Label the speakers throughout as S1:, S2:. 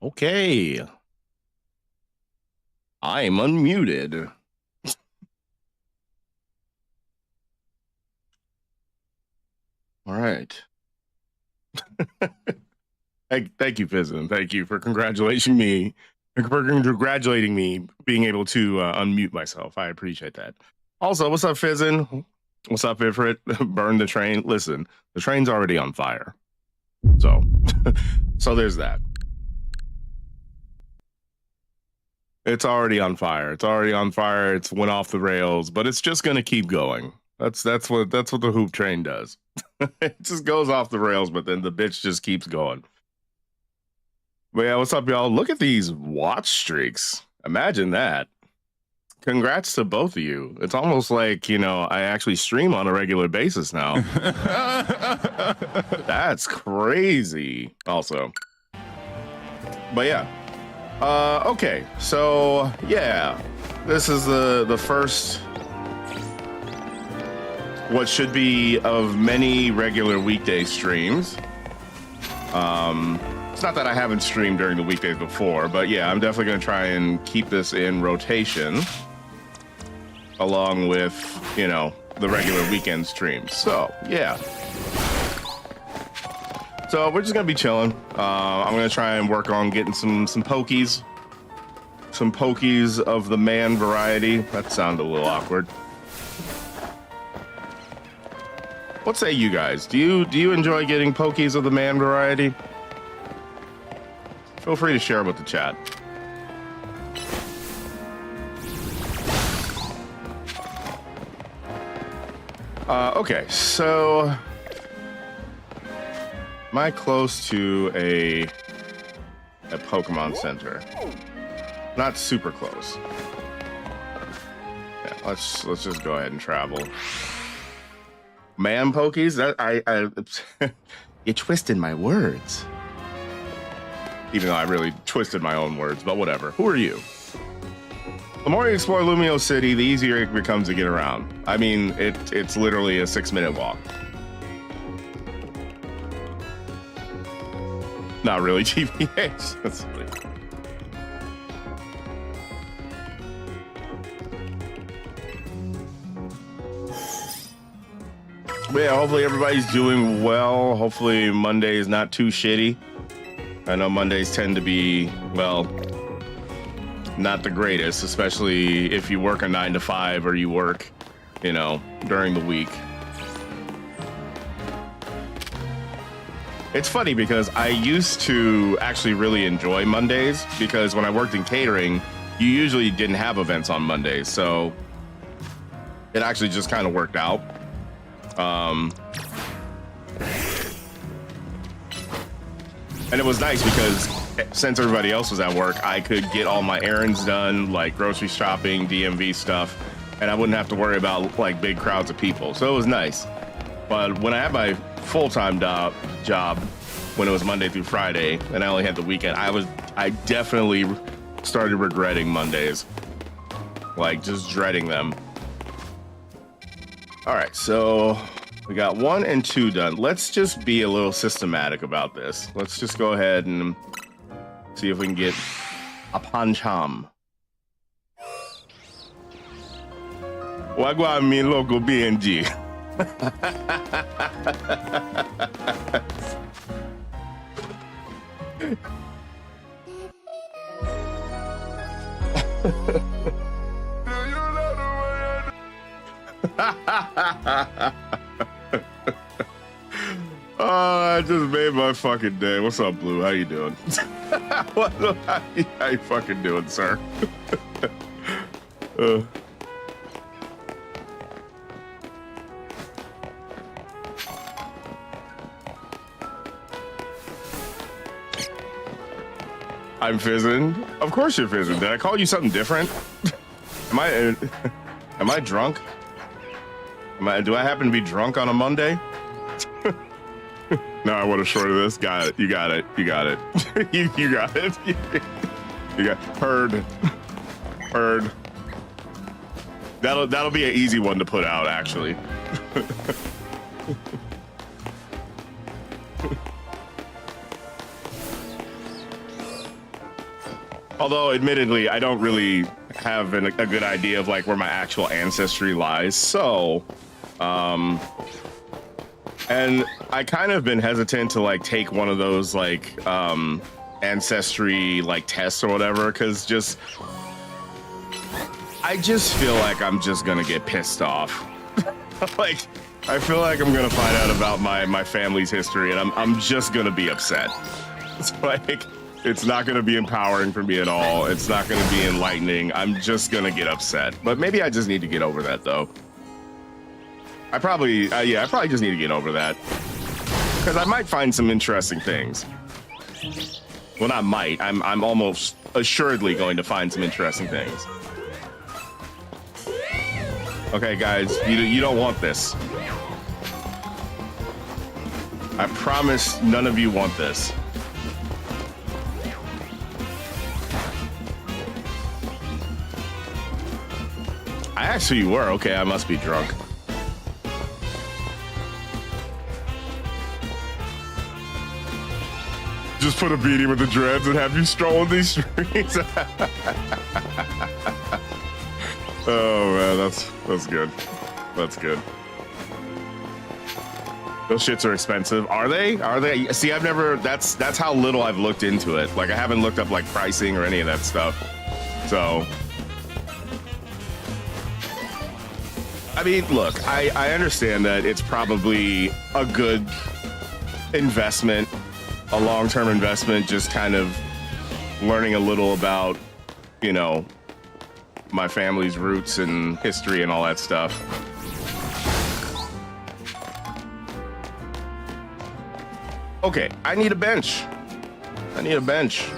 S1: Okay, I'm unmuted. All right. Thank you, Fizzin. Thank you for congratulating me being able to unmute myself. I appreciate that. Also, what's up, Fizzin? What's up, Ifrit? Burn the train. Listen, the train's already on fire. So, so there's that. It's already on fire. It's already on fire. It's went off the rails, but it's just gonna keep going. That's what the Hupe Train does. It just goes off the rails, but then the bitch just keeps going. But yeah, what's up, y'all? Look at these watch streaks. Imagine that. Congrats to both of you. It's almost like, I actually stream on a regular basis now. That's crazy. Also. But yeah. Okay. So, yeah. This is the first what should be of many regular weekday streams. It's not that I haven't streamed during the weekdays before, but yeah, I'm definitely going to try and keep this in rotation along with, the regular weekend streams. So, yeah. So we're just going to be chilling. I'm going to try and work on getting some pokies. Some pokies of the man variety. That sounded a little awkward. What say you guys? Do you enjoy getting pokies of the man variety? Feel free to share with the chat. Okay, so am I close to a Pokemon Center? Not super close. Yeah, let's just go ahead and travel. Man pokies? You twisted my words. Even though I really twisted my own words, but whatever. Who are you? The more you explore Lumio City, the easier it becomes to get around. I mean, it's literally a 6-minute walk. Not really GPS. That's funny. But yeah, hopefully everybody's doing well. Hopefully Monday is not too shitty. I know Mondays tend to be, well, not the greatest, especially if you work a 9 to 5 or you work, during the week. It's funny because I used to actually really enjoy Mondays because when I worked in catering, you usually didn't have events on Mondays. So it actually just kind of worked out. And it was nice because since everybody else was at work, I could get all my errands done, like grocery shopping, DMV stuff, and I wouldn't have to worry about like big crowds of people. So it was nice. But when I had my full-time job, when it was Monday through Friday, and I only had the weekend, I definitely started regretting Mondays, like just dreading them. All right, so we got 1 and 2 done. Let's just be a little systematic about this. Let's just go ahead and see if we can get a pancham. Wagwa mi local BNG. Oh, I just made my fucking day. What's up, Blue? How you doing? How you fucking doing, sir? I'm fizzing. Of course you're fizzing. Did I call you something different? Am I drunk? Do I happen to be drunk on a Monday? No, I want to short of this. Got it. You got it. You got it. you got it. You got heard. That'll be an easy one to put out, actually. Although, admittedly, I don't really have a good idea of like where my actual ancestry lies. So, and I kind of been hesitant to like take one of those like ancestry like tests or whatever, because I just feel like I'm just gonna get pissed off. Like, I feel like I'm gonna find out about my family's history, and I'm just gonna be upset. It's like, it's not gonna be empowering for me at all. It's not gonna be enlightening. I'm just gonna get upset. But maybe I just need to get over that, though. I probably just need to get over that, because I might find some interesting things. Well, not might. I'm almost assuredly going to find some interesting things. Okay, guys, you don't want this. I promise none of you want this. I actually were. Okay, I must be drunk. Just put a beanie with the dreads and have you strolling these streets. Oh man, that's good. That's good. Those shits are expensive. Are they? Are they? See, I've never. That's how little I've looked into it. Like, I haven't looked up like pricing or any of that stuff. So, I mean, look, I understand that it's probably a good investment, a long-term investment, just kind of learning a little about, you know, my family's roots and history and all that stuff. Okay, I need a bench. I need a bench.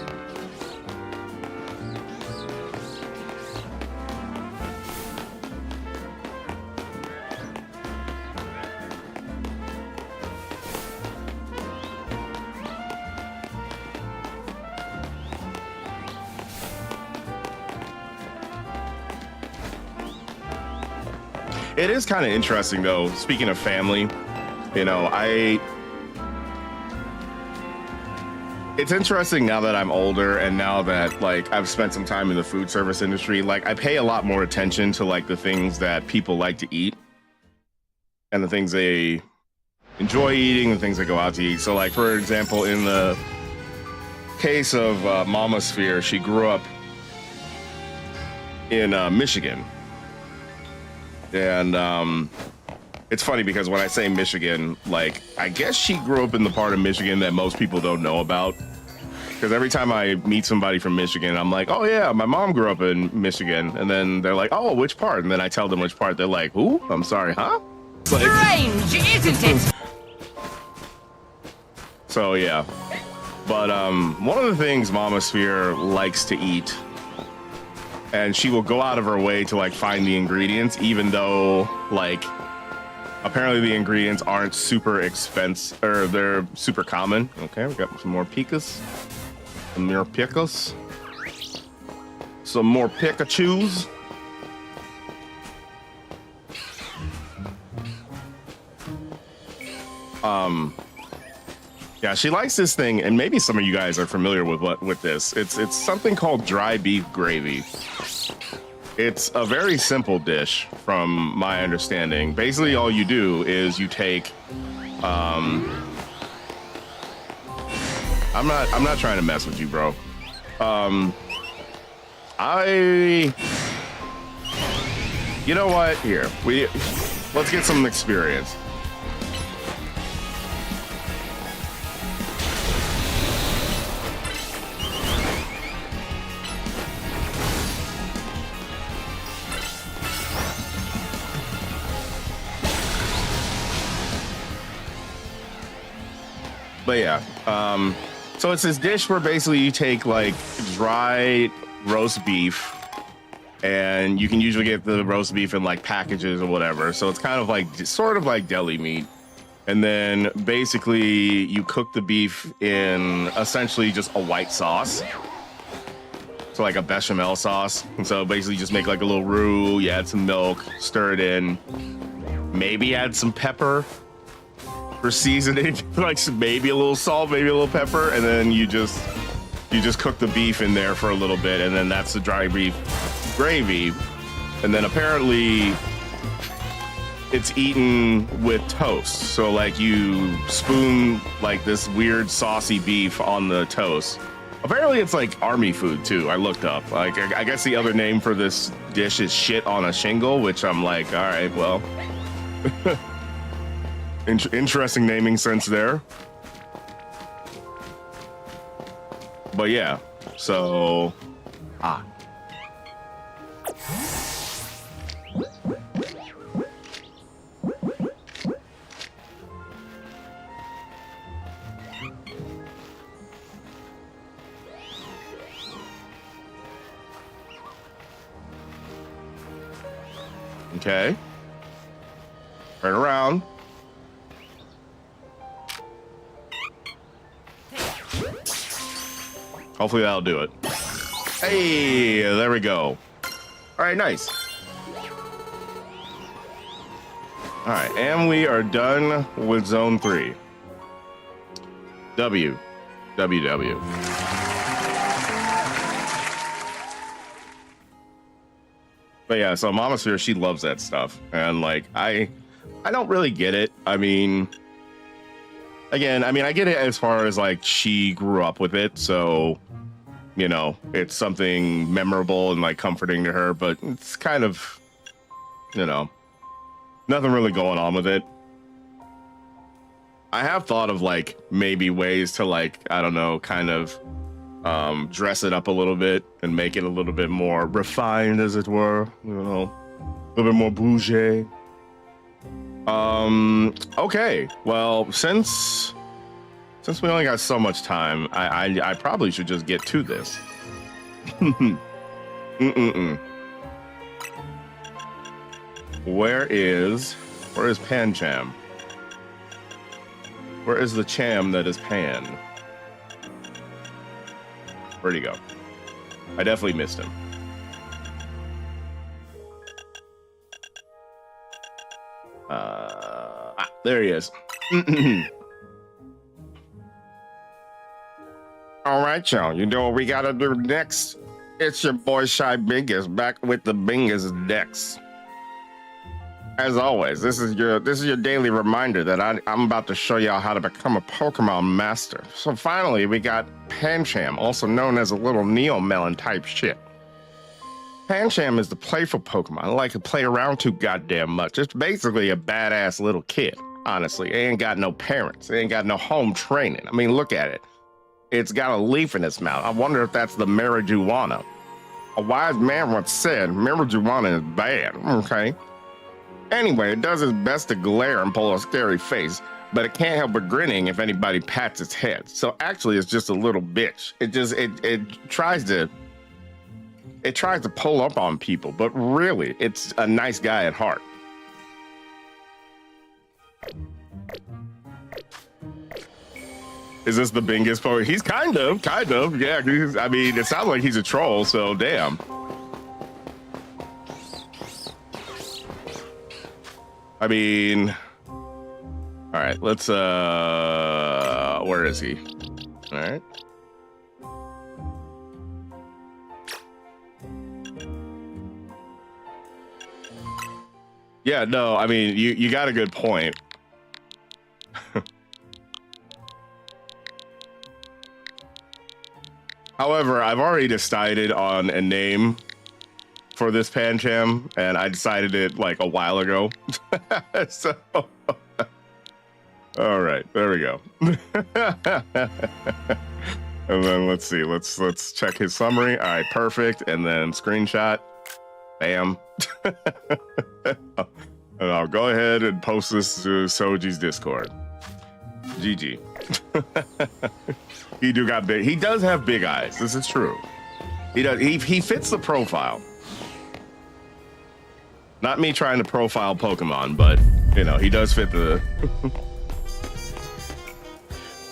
S1: It is kind of interesting, though. Speaking of family, you know, it's interesting now that I'm older and now that like I've spent some time in the food service industry. Like, I pay a lot more attention to like the things that people like to eat and the things they enjoy eating, the things they go out to eat. So, like, for example, in the case of Mama Sphere, she grew up in Michigan. And it's funny because when I say Michigan, like, I guess she grew up in the part of Michigan that most people don't know about. Because every time I meet somebody from Michigan, I'm like, oh yeah, my mom grew up in Michigan. And then they're like, oh, which part? And then I tell them which part. They're like, who? I'm sorry, huh? Like,
S2: strange, isn't it?
S1: So yeah. But one of the things Mama Sphere likes to eat, and she will go out of her way to like find the ingredients, even though like apparently the ingredients aren't super expensive, or they're super common. Okay, we got some more picas, some more pickles, some more Pikachus. Yeah, she likes this thing, and maybe some of you guys are familiar with this. It's something called dry beef gravy. It's a very simple dish, from my understanding. Basically, all you do is you take. I'm not trying to mess with you, bro. You know what? Here, let's get some experience. But yeah, so it's this dish where basically you take like dry roast beef, and you can usually get the roast beef in like packages or whatever. So it's kind of like sort of like deli meat. And then basically you cook the beef in essentially just a white sauce. So like a bechamel sauce. And so basically just make like a little roux, you add some milk, stir it in, maybe add some pepper for seasoning, like maybe a little salt, maybe a little pepper, and then you just You just cook the beef in there for a little bit, and then that's the dry beef gravy. And then apparently it's eaten with toast. So like you spoon like this weird saucy beef on the toast. Apparently it's like army food too. I looked up. Like I guess the other name for this dish is shit on a shingle, which I'm like, all right, well, interesting naming sense there. But yeah, so okay. Turn around. Hopefully that'll do it. Hey, there we go. All right, nice. All right, and we are done with zone 3. W. But yeah, so Mama Sphere, she loves that stuff. And like, I don't really get it. I mean, again, I get it as far as like she grew up with it. So, you know, it's something memorable and like comforting to her, but it's kind of, you know, nothing really going on with it. I have thought of like maybe ways to like, I don't know, kind of dress it up a little bit and make it a little bit more refined, as it were, you know, a little bit more bougie. Okay, well, since we only got so much time, I probably should just get to this. Where is Pancham? Where is the Cham that is Pan? Where'd he go? I definitely missed him. There he is. All right, y'all. You know what we gotta do next? It's your boy Shy Bingus back with the Bingus Dex. As always, this is your daily reminder that I'm about to show y'all how to become a Pokemon master. So finally, we got Pancham, also known as a little Neo-Melon type shit. Pancham is the playful Pokemon I like to play around too goddamn much. It's basically a badass little kid, honestly. It ain't got no parents. It ain't got no home training. I mean, look at it. It's got a leaf in its mouth. I wonder if that's the marijuana. A wise man once said, marijuana is bad, okay? Anyway, it does its best to glare and pull a scary face, but it can't help but grinning if anybody pats its head. So actually, it's just a little bitch. It tries to pull up on people, but really, it's a nice guy at heart. Is this the Bingus poet? He's kind of, yeah. I mean, it sounds like he's a troll, so damn. I mean, all right, let's, where is he? All right. Yeah, no, I mean, you got a good point. However, I've already decided on a name for this Pancham, and I decided it like a while ago. So, all right, there we go. And then let's see, let's check his summary. All right, perfect. And then screenshot. Bam. And I'll go ahead and post this to Soji's Discord. GG. He does have big eyes. This is true. He does. He fits the profile. Not me trying to profile Pokemon, but you know, he does fit the.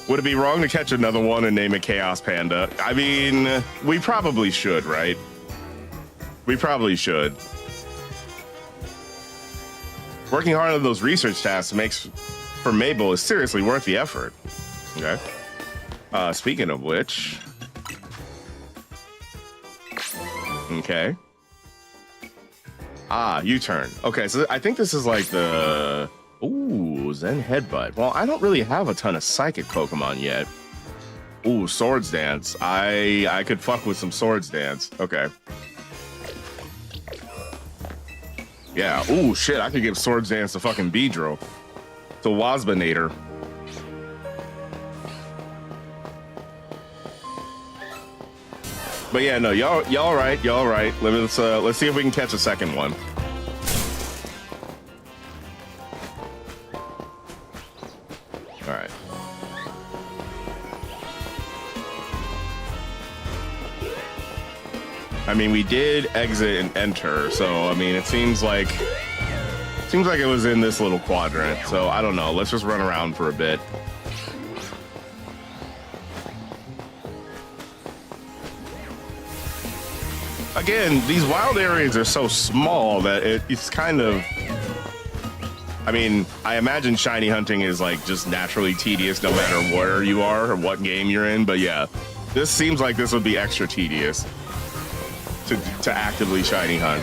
S1: Would it be wrong to catch another one and name it Chaos Panda? I mean, we probably should, right? We probably should. Working hard on those research tasks for Mabel is seriously worth the effort. Okay. Speaking of which, Okay. Ah, U-turn. Okay, so I think this is like the... Ooh, Zen Headbutt. Well, I don't really have a ton of psychic Pokemon yet. Ooh, Swords Dance. I could fuck with some Swords Dance. Okay. Yeah. Ooh, shit. I could give Swords Dance to fucking Beedrill. To Wasbanator. But yeah, no, y'all right. Y'all right. Let's see if we can catch a second one. All right. I mean, we did exit and enter, so I mean, it seems like it was in this little quadrant. So I don't know. Let's just run around for a bit. Again, these wild areas are so small that it's kind of... I mean, I imagine shiny hunting is like just naturally tedious no matter where you are or what game you're in. But yeah, this seems like this would be extra tedious to actively shiny hunt.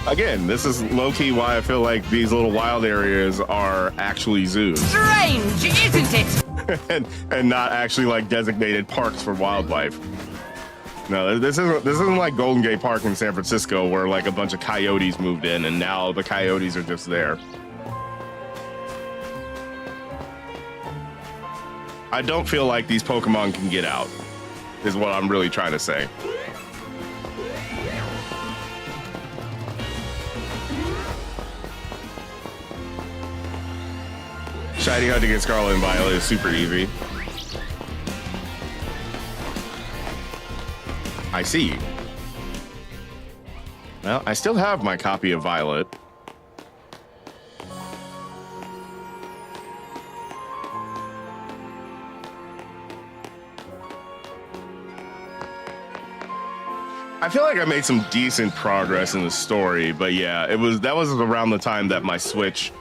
S1: Again, this is low-key why I feel like these little wild areas are actually zoos.
S2: Strange, isn't it?
S1: and not actually like designated parks for wildlife. No, this isn't like Golden Gate Park in San Francisco where like a bunch of coyotes moved in and now the coyotes are just there. I don't feel like these Pokemon can get out, is what I'm really trying to say. Shiny hunting in Scarlet and Violet is super easy. I see. Well, I still have my copy of Violet. I feel like I made some decent progress in the story, but yeah, that was around the time that my Switch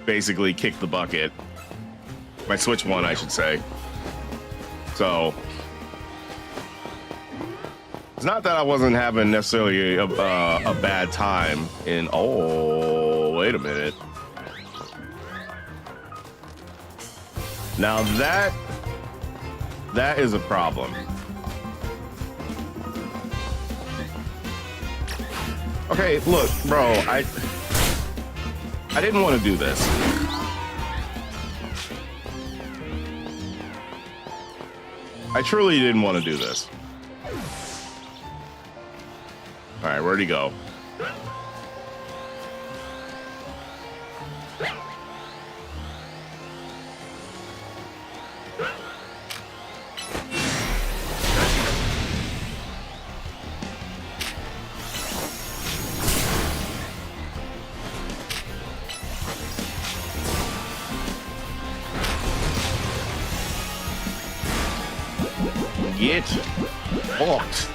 S1: basically kicked the bucket. My Switch 1, I should say. So it's not that I wasn't having necessarily a bad time in... Oh, wait a minute. Now that is a problem. Okay, look, bro, I didn't want to do this. I truly didn't want to do this. All right, where'd he go? Get fucked.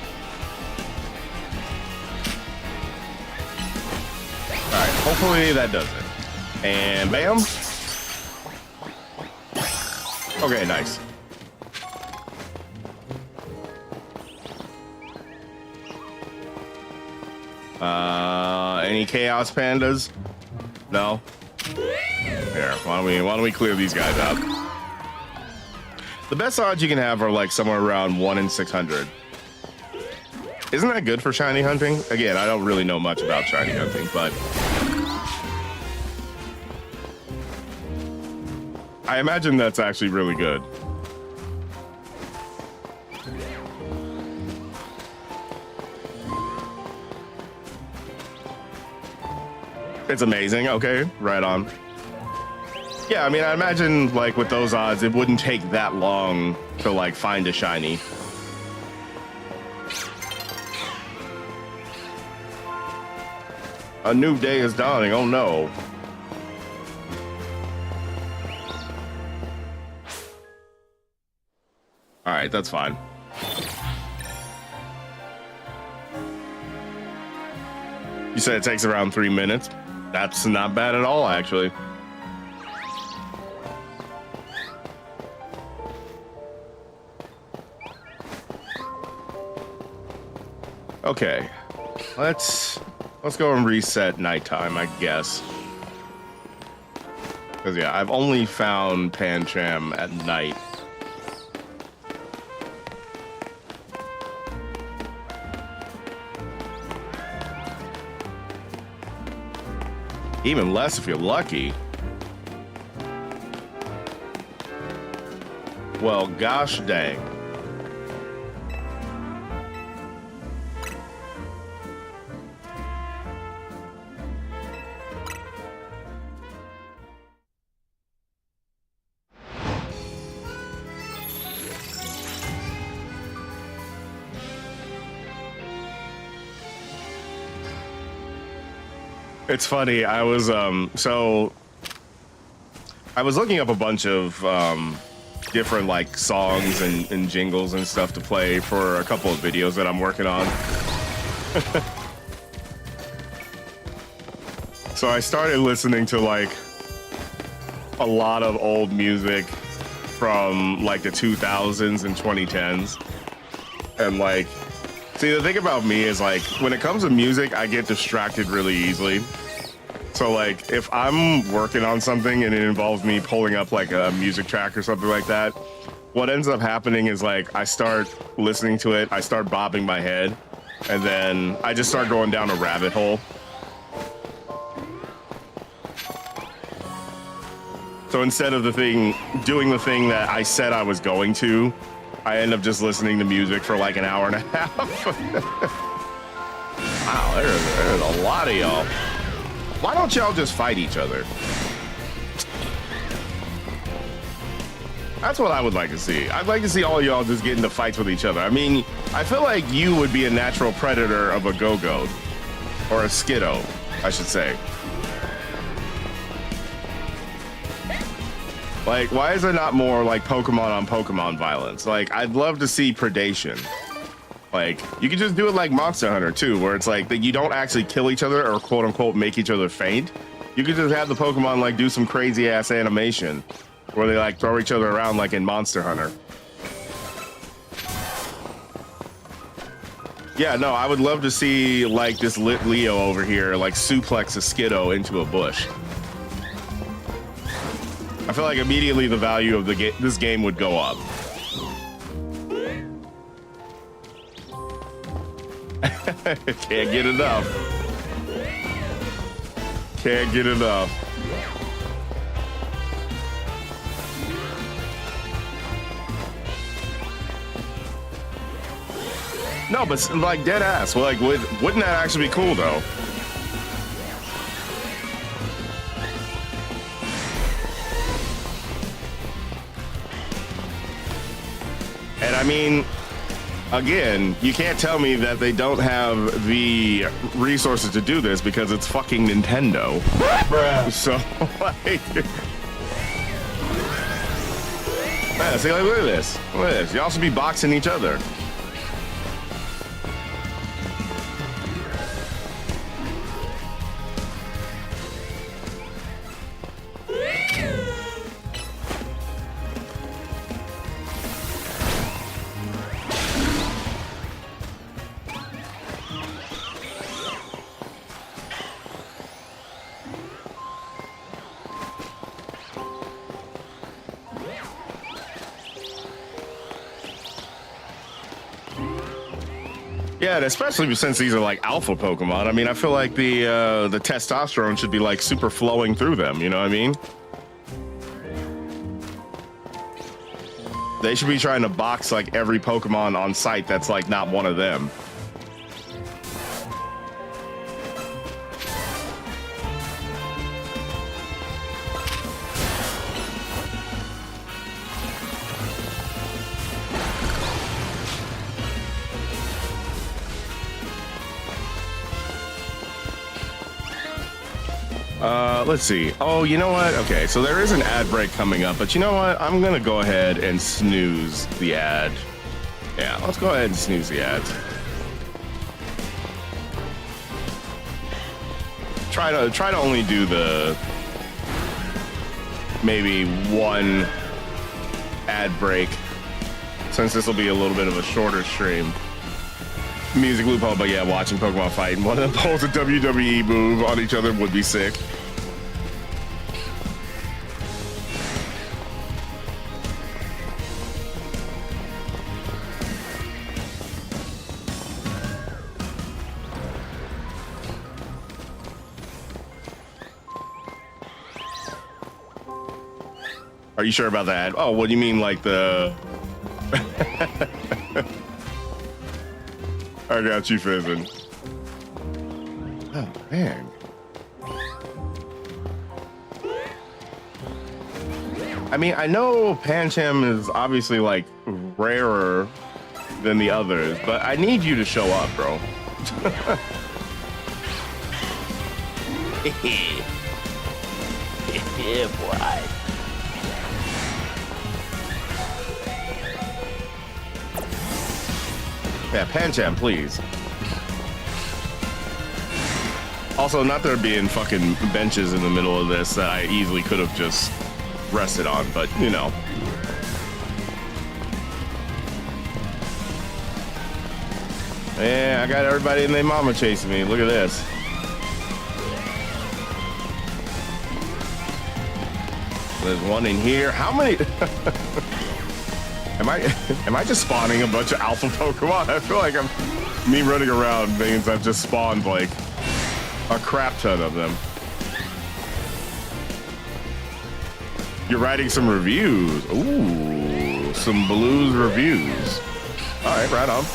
S1: All right, hopefully that does it. And bam. Okay, nice. Any Chaos Pandas? No? Here, why don't we clear these guys out? The best odds you can have are like somewhere around 1 in 600. Isn't that good for shiny hunting? Again, I don't really know much about shiny hunting, but I imagine that's actually really good. It's amazing. Okay, right on. Yeah, I mean, I imagine like with those odds, it wouldn't take that long to like find a shiny. A new day is dawning. Oh no. All right, that's fine. You said it takes around 3 minutes. That's not bad at all, actually. Okay. let's go and reset nighttime, I guess. Because, yeah, I've only found Pancham at night. Even less if you're lucky. Well, gosh dang. It's funny. I was I was looking up a bunch of different like songs and jingles and stuff to play for a couple of videos that I'm working on. So I started listening to like a lot of old music from like the 2000s and 2010s. And like, see, the thing about me is like, when it comes to music, I get distracted really easily. So like, if I'm working on something and it involves me pulling up like a music track or something like that, what ends up happening is like, I start listening to it, I start bobbing my head, and then I just start going down a rabbit hole. So instead of doing the thing that I said I was going to, I end up just listening to music for like an hour and a half. Wow, there's a lot of y'all. Why don't y'all just fight each other? That's what I would like to see. I'd like to see all y'all just get into fights with each other. I mean, I feel like you would be a natural predator of a go-go. Or a skiddo, I should say. Like, why is there not more like Pokemon on Pokemon violence? Like, I'd love to see predation. Like, you can just do it like Monster Hunter too, where it's like that you don't actually kill each other or quote unquote make each other faint. You could just have the Pokemon like do some crazy ass animation where they like throw each other around like in Monster Hunter. Yeah, no, I would love to see like this lit Leo over here like suplex a Skiddo into a bush. I feel like immediately the value of this game would go up. Can't get enough. Can't get enough. No, but like dead ass. Well, like, wouldn't that actually be cool though? And I mean, again, you can't tell me that they don't have the resources to do this because it's fucking Nintendo. Bruh. So, like, man, see, like, look at this. Look at this. Y'all should be boxing each other. Yeah, and especially since these are like alpha Pokemon. I mean, I feel like the testosterone should be like super flowing through them. You know what I mean? They should be trying to box like every Pokemon on site that's like not one of them. Let's see. Oh, you know what? Okay, so there is an ad break coming up, but you know what? I'm gonna go ahead and snooze the ad. Yeah, let's go ahead and snooze the ads. Try to only do the maybe one ad break, since this will be a little bit of a shorter stream. music loophole, but yeah, watching Pokemon fight and one of them pulls a WWE move on each other would be sick. Are you sure about that? Oh, what do you mean, like the... I got you, Fizzin. Oh, man. I mean, I know Pancham is obviously, like, rarer than the others, but I need you to show up, bro.
S3: Yeah, boy.
S1: Yeah, Pancham, please. Also, not there being fucking benches in the middle of this that I easily could have just rested on, but, you know. Yeah, I got everybody and their mama chasing me. Look at this. There's one in here. How many... Am I just spawning a bunch of alpha Pokemon? I feel like me running around means I've just spawned like a crap ton of them. You're writing some reviews. Ooh, some Blues reviews. All right, right on.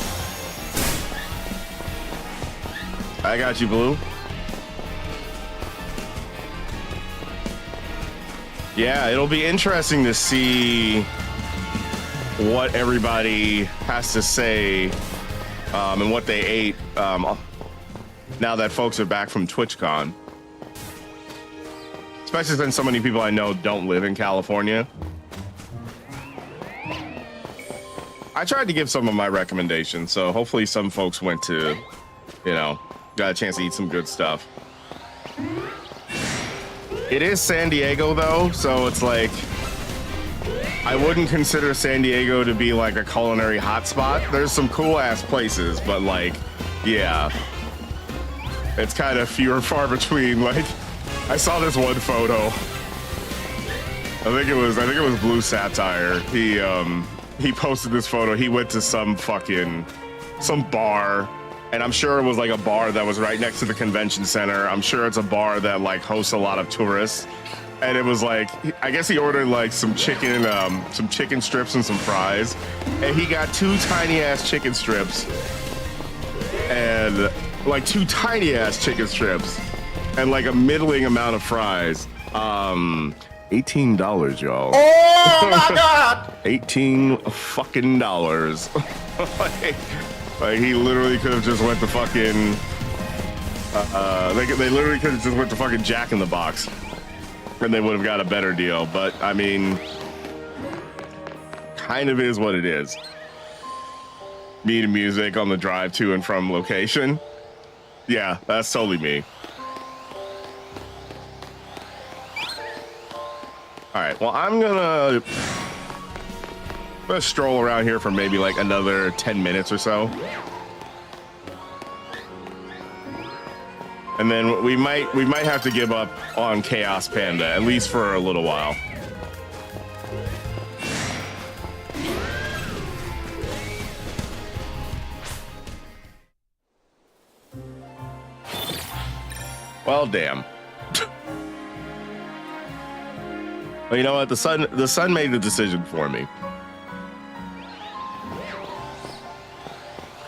S1: I got you, Blue. Yeah, it'll be interesting to see what everybody has to say and what they ate now that folks are back from TwitchCon. Especially since so many people I know don't live in California. I tried to give some of my recommendations, so hopefully some folks went to, you know, got a chance to eat some good stuff. It is San Diego though, so it's like, I wouldn't consider San Diego to be like a culinary hotspot. There's some cool ass places, but like, yeah, it's kind of few and far between. Like, I saw this one photo. I think it was Blue Satire. He posted this photo. He went to some bar, and I'm sure it was like a bar that was right next to the convention center. I'm sure it's a bar that like hosts a lot of tourists. And it was like, I guess he ordered like some chicken strips and some fries. And he got two tiny ass chicken strips and like and a middling amount of fries. $18, y'all.
S3: Oh my God!
S1: $18 fucking dollars. like he literally could have just went to fucking, they literally could have just went to fucking Jack in the Box. And they would have got a better deal, but I mean, kind of is what it is. Me to music on the drive to and from location. Yeah, that's totally me. All right, well, I'm gonna stroll around here for maybe like another 10 minutes or so. And then we might have to give up on Chaos Panda, at least for a little while. Well, damn. Well, you know what? The sun made the decision for me.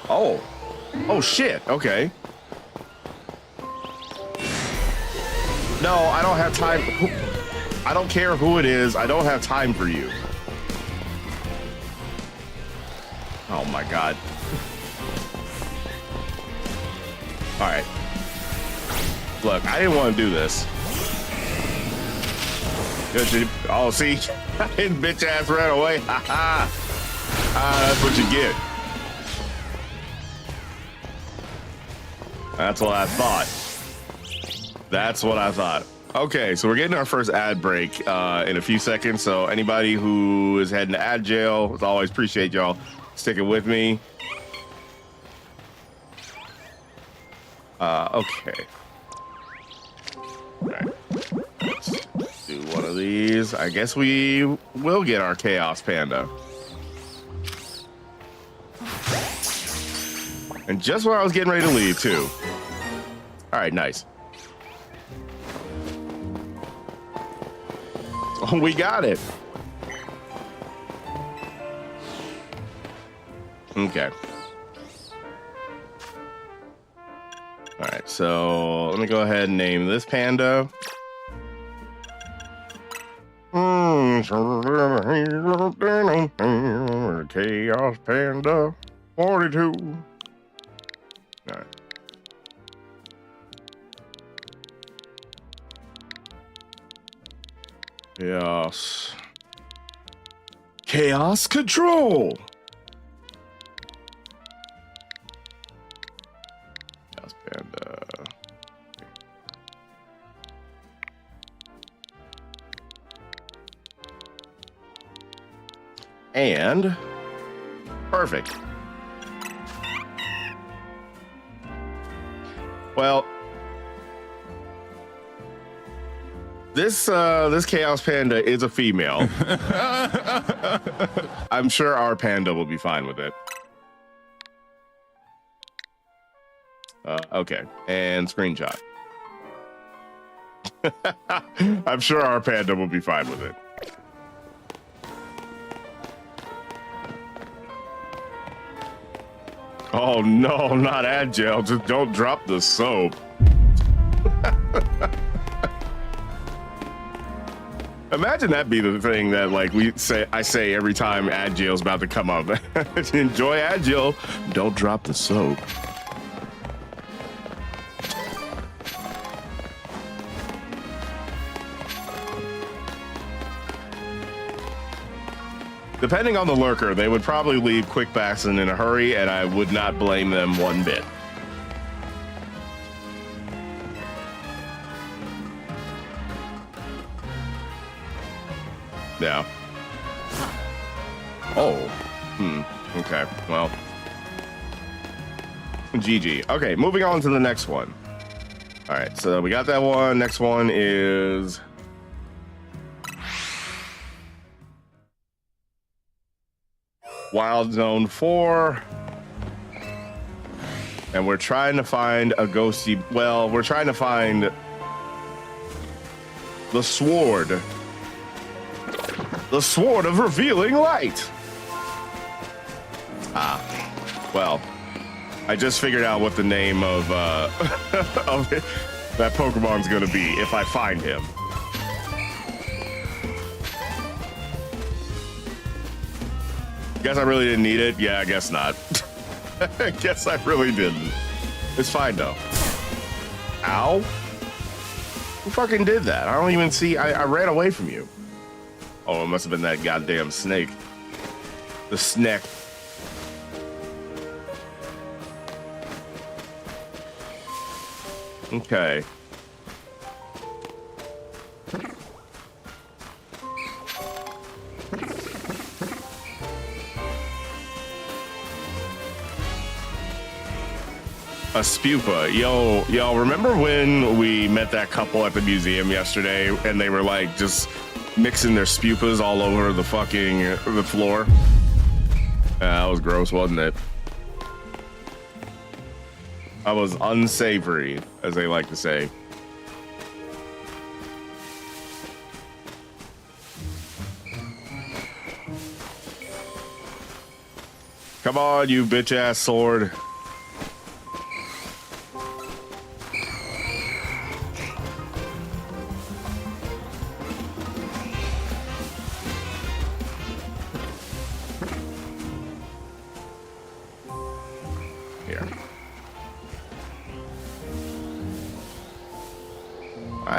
S1: Oh shit. Okay. No, I don't have time. I don't care who it is. I don't have time for you. Oh my God. All right. Look, I didn't want to do this. Oh, see? His bitch ass ran away. Ha ha. That's what you get. That's what I thought. That's what I thought. Okay, so we're getting our first ad break in a few seconds. So anybody who is heading to ad jail, as always, appreciate y'all sticking with me. Okay. All right. Let's do one of these. I guess we will get our Chaos Panda. And just when I was getting ready to leave, too. All right, nice. Oh, we got it. Okay. All right, so let me go ahead and name this panda. Chaos Panda 42. All right. Chaos. Chaos Control. Chaos Panda. And perfect. Well, this Chaos Panda is a female. I'm sure our panda will be fine with it. Okay, and screenshot. I'm sure our panda will be fine with it. Oh no, not Agile. Just don't drop the soap. Imagine that be the thing that like I say every time Agile's about to come up. Enjoy Agile. Don't drop the soap. Depending on the lurker, they would probably leave quick bassin in a hurry, and I would not blame them one bit. Yeah. Oh. Okay. Well. GG. Okay, moving on to the next one. All right, so we got that one. Next one is... Wild Zone 4. And we're trying to find a ghosty... Well, we're trying to find... the sword. The sword of revealing light. Well, I just figured out what the name of of it, that Pokemon's gonna be if I find him. Guess I really didn't need it. Yeah, I guess not. I guess I really didn't. It's fine though. Ow! Who fucking did that? I don't even see. I ran away from you. Oh, it must have been that goddamn snake. The snake. Okay. A spupa. Yo, remember when we met that couple at the museum yesterday and they were like just mixing their spupas all over the floor? That was gross, wasn't it? That was unsavory, as they like to say. Come on, you bitch-ass sword.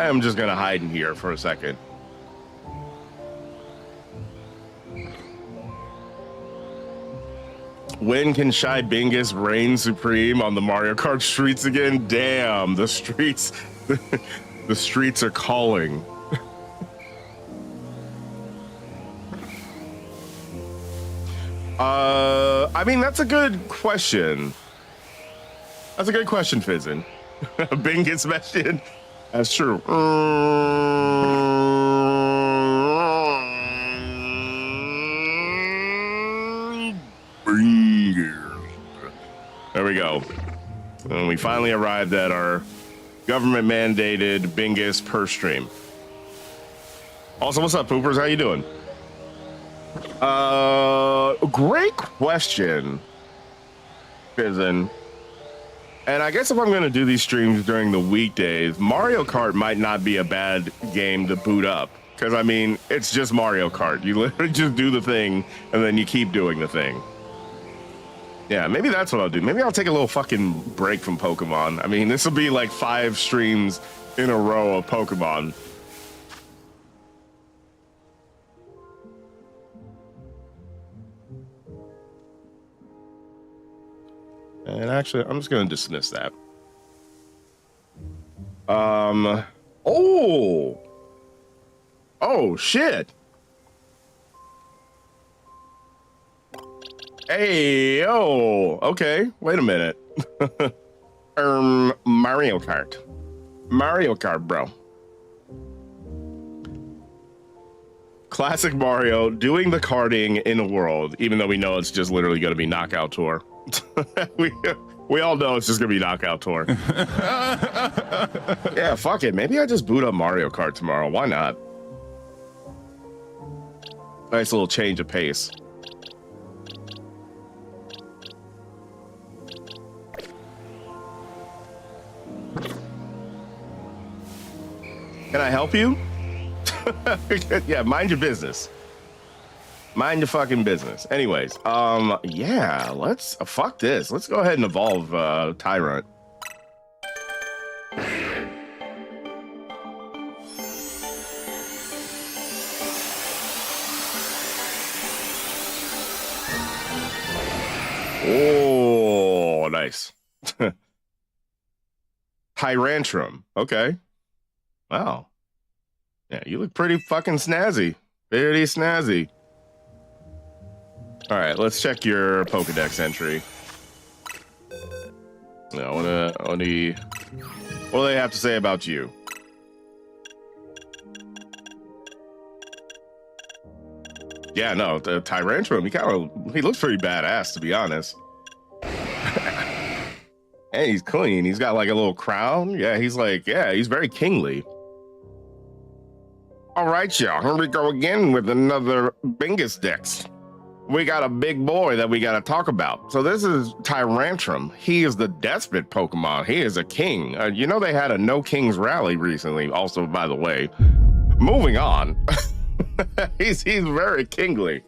S1: I'm just gonna hide in here for a second. When can Shy Bingus reign supreme on the Mario Kart streets again? Damn, the streets, the streets are calling. I mean, that's a good question. That's a good question, Fizzin. Bing gets mentioned. That's true. There we go. And we finally arrived at our government mandated Bingus per stream. Also, what's up, poopers? How you doing? Great question, Fizzin. And I guess if I'm going to do these streams during the weekdays, Mario Kart might not be a bad game to boot up. Because, I mean, it's just Mario Kart. You literally just do the thing, and then you keep doing the thing. Yeah, maybe that's what I'll do. Maybe I'll take a little fucking break from Pokemon. I mean, this will be like 5 streams in a row of Pokemon. And actually, I'm just going to dismiss that. Oh, shit. Hey, yo. Okay, wait a minute. Mario Kart. Mario Kart, bro. Classic Mario doing the karting in the world, even though we know it's just literally going to be Knockout Tour. we all know it's just gonna be Knockout Tour. Yeah, fuck it. Maybe I just boot up Mario Kart tomorrow. Why not? Nice little change of pace. Can I help you? Yeah, mind your business. Mind your fucking business. Anyways, yeah, let's fuck this. Let's go ahead and evolve Tyrant. Oh, nice. Tyrantrum. Okay. Wow. Yeah, you look pretty fucking snazzy. Very snazzy. All right, let's check your Pokedex entry. No, what do they have to say about you? Yeah, no, the Tyrantrum, he looks pretty badass, to be honest. Hey, he's clean. He's got like a little crown. Yeah, he's very kingly. All right, y'all, here we go again with another Bingus Dex. We got a big boy that we got to talk about. So this is Tyrantrum. He is the despot Pokemon. He is a king. You know, they had a No Kings rally recently, also, by the way. Moving on. he's very kingly.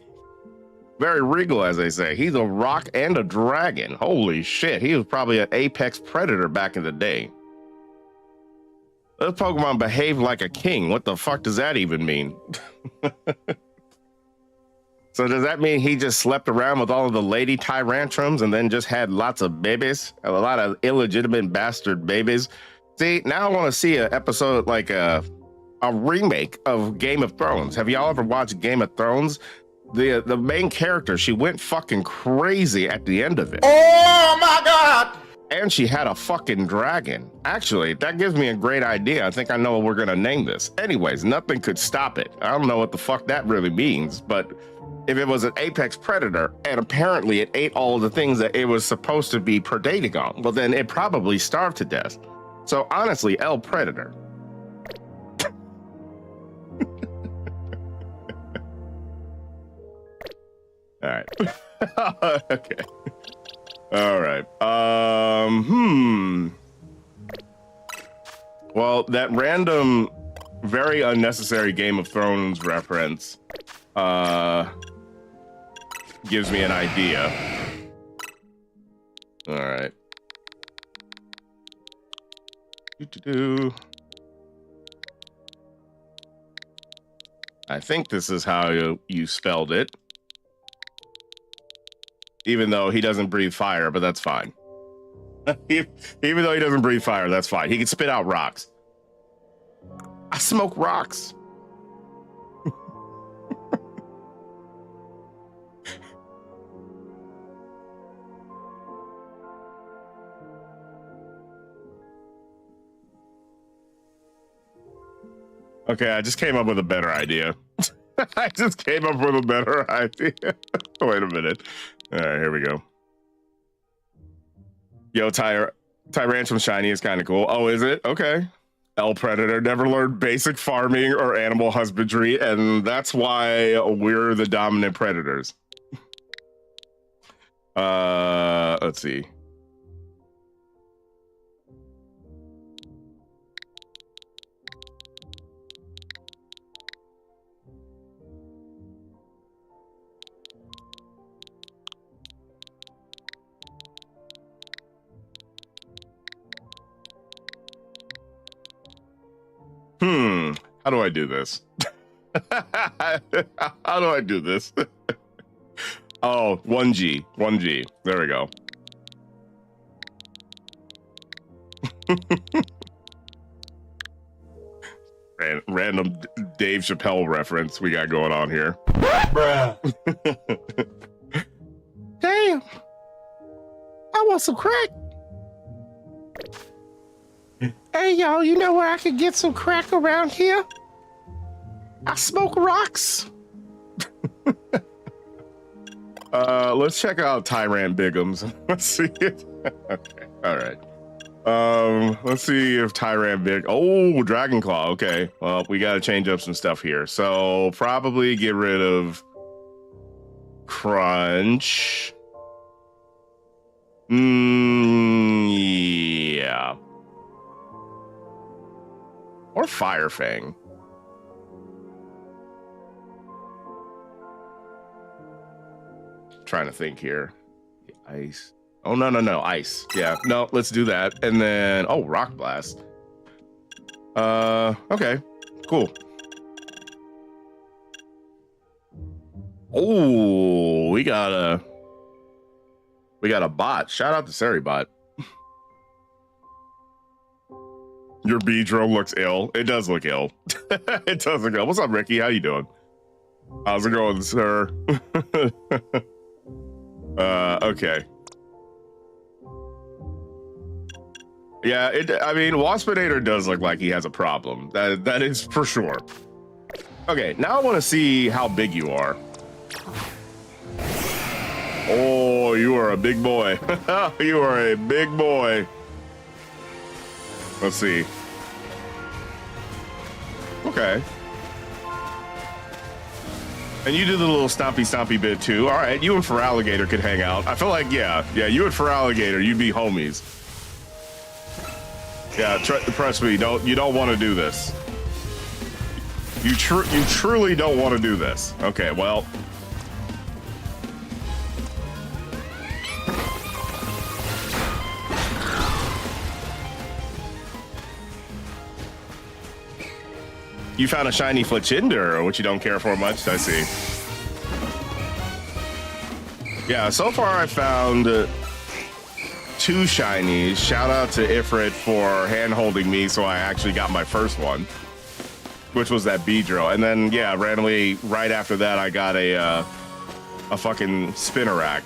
S1: Very regal, as they say. He's a rock and a dragon. Holy shit. He was probably an apex predator back in the day. This Pokemon behaved like a king. What the fuck does that even mean? So does that mean he just slept around with all of the lady Tyrantrums and then just had lots of babies? A lot of illegitimate bastard babies? See, now I want to see an episode like a remake of Game of Thrones. Have y'all ever watched Game of Thrones? The main character, she went fucking crazy at the end of it.
S3: Oh my God!
S1: And she had a fucking dragon. Actually, that gives me a great idea. I think I know what we're gonna name this. Anyways, nothing could stop it. I don't know what the fuck that really means, but if it was an apex predator and apparently it ate all of the things that it was supposed to be predating on, well then it probably starved to death. So honestly, El Predator. All right. Okay. All right. Well, that random, very unnecessary Game of Thrones reference gives me an idea. All right. I think this is how you spelled it. Even though he doesn't breathe fire, but that's fine. Even though he doesn't breathe fire, that's fine. He can spit out rocks. I smoke rocks. Okay, I just came up with a better idea. I just came up with a better idea. Wait a minute. All right, here we go. Yo, Tyrantrum Shiny is kind of cool. Oh, is it? Okay. L Predator never learned basic farming or animal husbandry, and that's why we're the dominant predators. Let's see. How do I do this? How do I do this? Oh, 1G. 1G. There we go. Random Dave Chappelle reference we got going on here.
S3: Bruh.
S1: Damn. I want some crack. Hey, y'all, you know where I could get some crack around here? I smoke rocks. Let's check out Tyrant Bigums. Let's see it. Okay, all right. Let's see if Tyrant Big. Oh, Dragon Claw. Okay, well, we got to change up some stuff here. So probably get rid of Crunch. Yeah. Or Fire Fang. Trying to think here. Ice. Oh, no. Ice. Yeah. No, let's do that. And then, oh, Rock Blast. Okay. Cool. Oh, we got a bot. Shout out to Seribot. Your Beedrill looks ill. It does look ill. It does look ill. What's up, Ricky? How you doing? How's it going, sir? Okay. Yeah, I mean, Waspinator does look like he has a problem. That is for sure. Okay, now I want to see how big you are. Oh, you are a big boy. You are a big boy. Let's see. Okay. And you did the little stompy bit too. All right, you and Feraligatr could hang out. I feel like, yeah, you and Feraligatr, you'd be homies. Yeah, trust me, you don't want to do this. You truly don't want to do this. Okay, well. You found a shiny Fletchinder, which you don't care for much, I see. Yeah, so far I found 2 shinies. Shout out to Ifrit for hand-holding me, so I actually got my first one, which was that Beedrill. And then, yeah, randomly, right after that, I got a fucking Spinarak.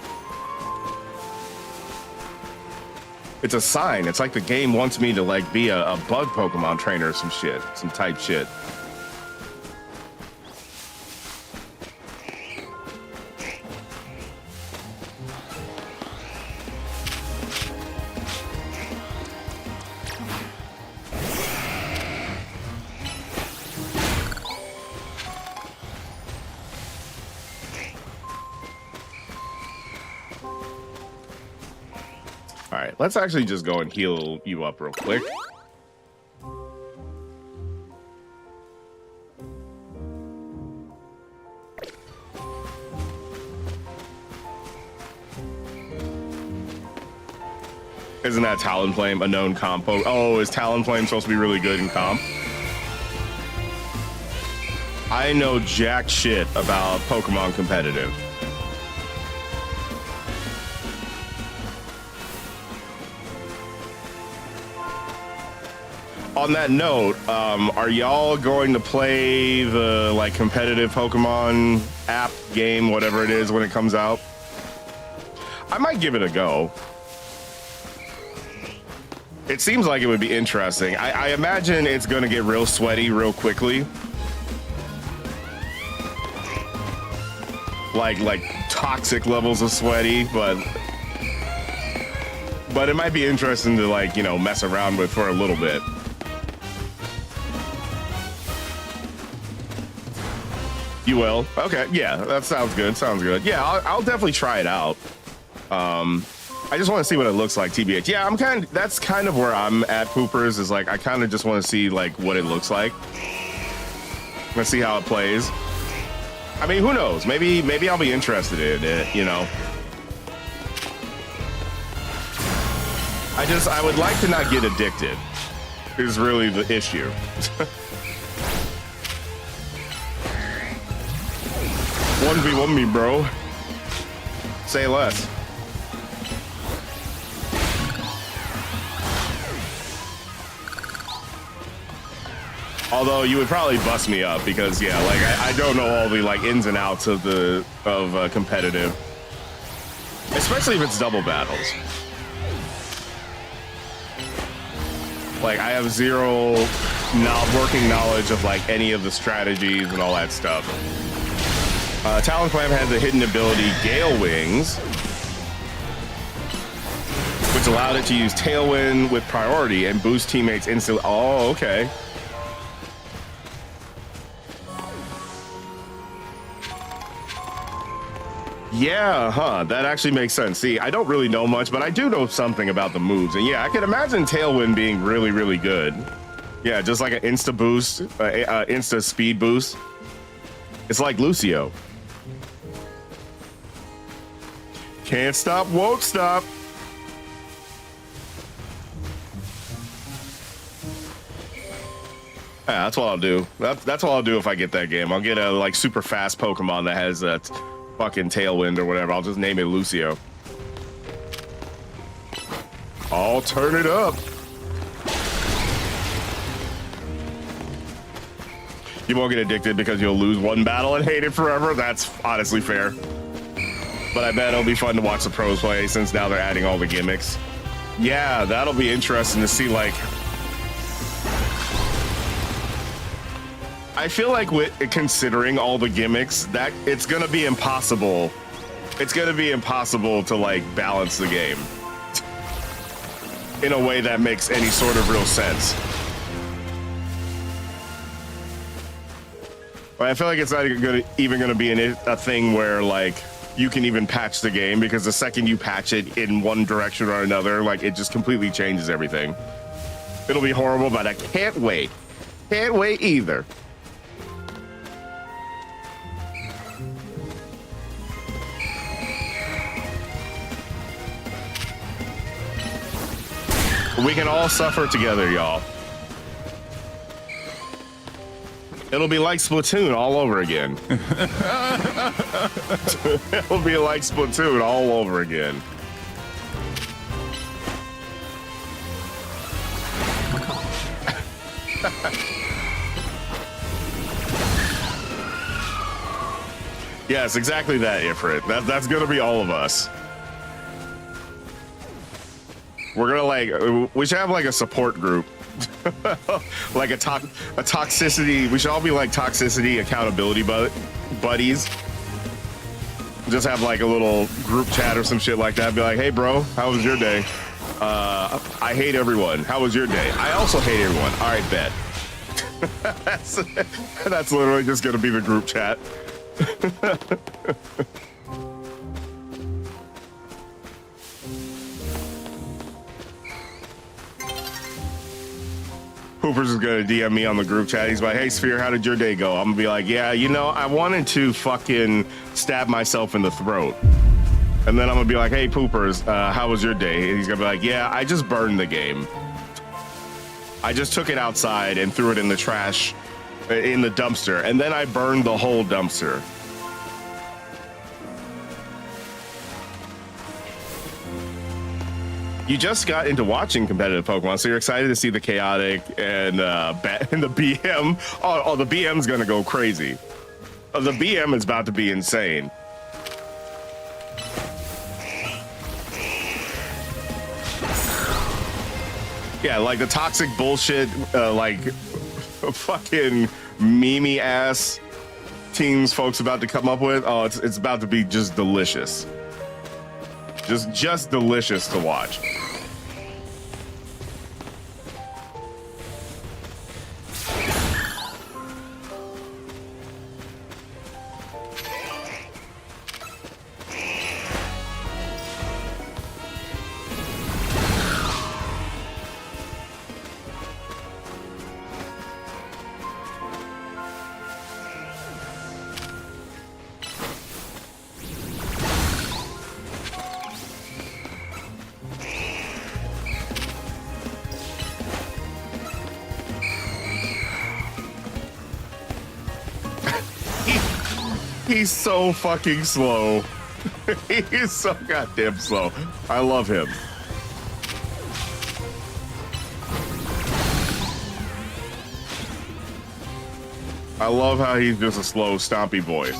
S1: It's a sign. It's like the game wants me to, like, be a bug Pokemon trainer or some shit, some type shit. All right, let's actually just go and heal you up real quick. Isn't that Talonflame a known compo? Oh, is Talonflame supposed to be really good in comp? I know jack shit about Pokemon competitive. On that note, are y'all going to play the like competitive Pokemon app game, whatever it is, when it comes out? I might give it a go. It seems like it would be interesting. I imagine it's going to get real sweaty real quickly. Like toxic levels of sweaty, but it might be interesting to, like, you know, mess around with for a little bit. You will? Okay, yeah, that sounds good. Sounds good. Yeah, I'll definitely try it out. I just want to see what it looks like, TBH. Yeah, that's kind of where I'm at, Poopers, is like, I kind of just want to see, like, what it looks like. Let's see how it plays. I mean, who knows? Maybe I'll be interested in it, you know? I would like to not get addicted, is really the issue. 1v1 me, bro. Say less. Although you would probably bust me up because, yeah, like I don't know all the like ins and outs of competitive, especially if it's double battles. Like I have zero working knowledge of like any of the strategies and all that stuff. Talonflame had the hidden ability Gale Wings, which allowed it to use Tailwind with priority and boost teammates instantly. Oh, okay. Yeah, huh, that actually makes sense. See, I don't really know much, but I do know something about the moves. And yeah, I can imagine Tailwind being really, really good. Yeah, just like an insta boost, insta speed boost. It's like Lucio. Can't stop, won't stop. Yeah, that's what I'll do. That's what I'll do if I get that game. I'll get a like super fast Pokemon that has that fucking Tailwind or whatever. I'll just name it Lucio. I'll turn it up. You won't get addicted because you'll lose one battle and hate it forever. That's honestly fair. But I bet it'll be fun to watch the pros play since now they're adding all the gimmicks. Yeah, that'll be interesting to see. Like, I feel like with considering all the gimmicks, that it's gonna be impossible. It's gonna be impossible to like balance the game in a way that makes any sort of real sense. But I feel like it's not even gonna be a thing where like you can even patch the game, because the second you patch it in one direction or another, like it just completely changes everything. It'll be horrible, but I can't wait. Can't wait either. We can all suffer together, y'all. It'll be like Splatoon all over again. It'll be like Splatoon all over again. Yes, exactly that, Ifrit. That's gonna be all of us. We're gonna like, we should have like a support group. Like a toxicity. We should all be like toxicity accountability buddies. Just have like a little group chat or some shit like that. Be like, hey bro, how was your day? I hate everyone. How was your day? I also hate everyone. All right, bet. That's literally just gonna be the group chat. Hooper's is gonna DM me on the group chat. He's like, hey Sphere, how did your day go? I'm gonna be like, yeah, you know, I wanted to fucking stab myself in the throat. And then I'm gonna be like, hey Poopers, how was your day? And he's gonna be like, yeah, I just burned the game. I just took it outside and threw it in the trash, in the dumpster, and then I burned the whole dumpster. You just got into watching competitive Pokemon, so you're excited to see the chaotic and the BM. Oh, the BM's gonna go crazy. The BM is about to be insane. Yeah, like the toxic bullshit, like fucking meme ass teams folks about to come up with. Oh, it's about to be just delicious. Just delicious to watch. He's so fucking slow. He's so goddamn slow. I love him. I love how he's just a slow, stompy boy.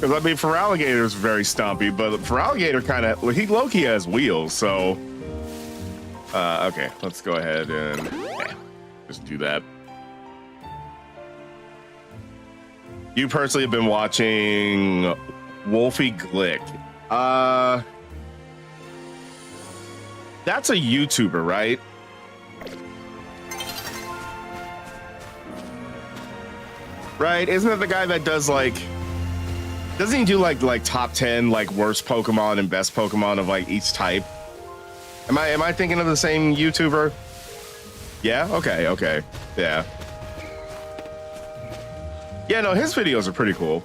S1: Because, I mean, Feraligator's very stompy, but Feraligator kind of, well, he low-key has wheels, so... okay, let's go ahead and just do that. You personally have been watching Wolfie Glick. That's a YouTuber, right? Right? Isn't it the guy that does like... Doesn't he do like top 10 like worst Pokemon and best Pokemon of like each type? Am I thinking of the same YouTuber? Yeah? Okay. Yeah. Yeah, no, his videos are pretty cool.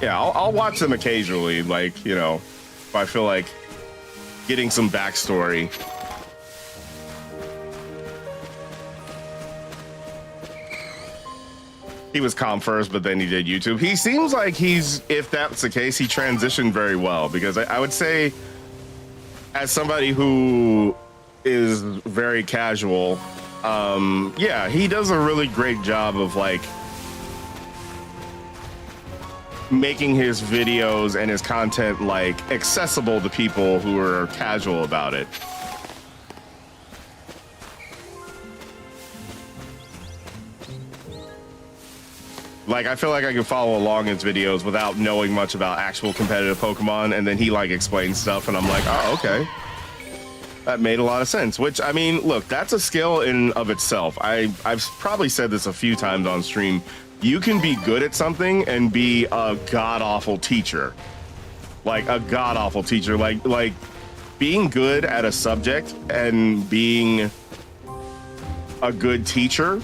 S1: Yeah, I'll watch them occasionally, like, you know, if I feel like getting some backstory. He was comm first, but then he did YouTube. He seems like he's, if that's the case, he transitioned very well, because I would say, as somebody who is very casual, yeah, he does a really great job of like making his videos and his content like accessible to people who are casual about it. Like, I feel like I can follow along his videos without knowing much about actual competitive Pokemon, and then he like explains stuff and I'm like, oh, okay. That made a lot of sense, which, I mean, look, that's a skill in of itself. I've probably said this a few times on stream. You can be good at something and be a god-awful teacher. Like, a god-awful teacher. Like, being good at a subject and being a good teacher,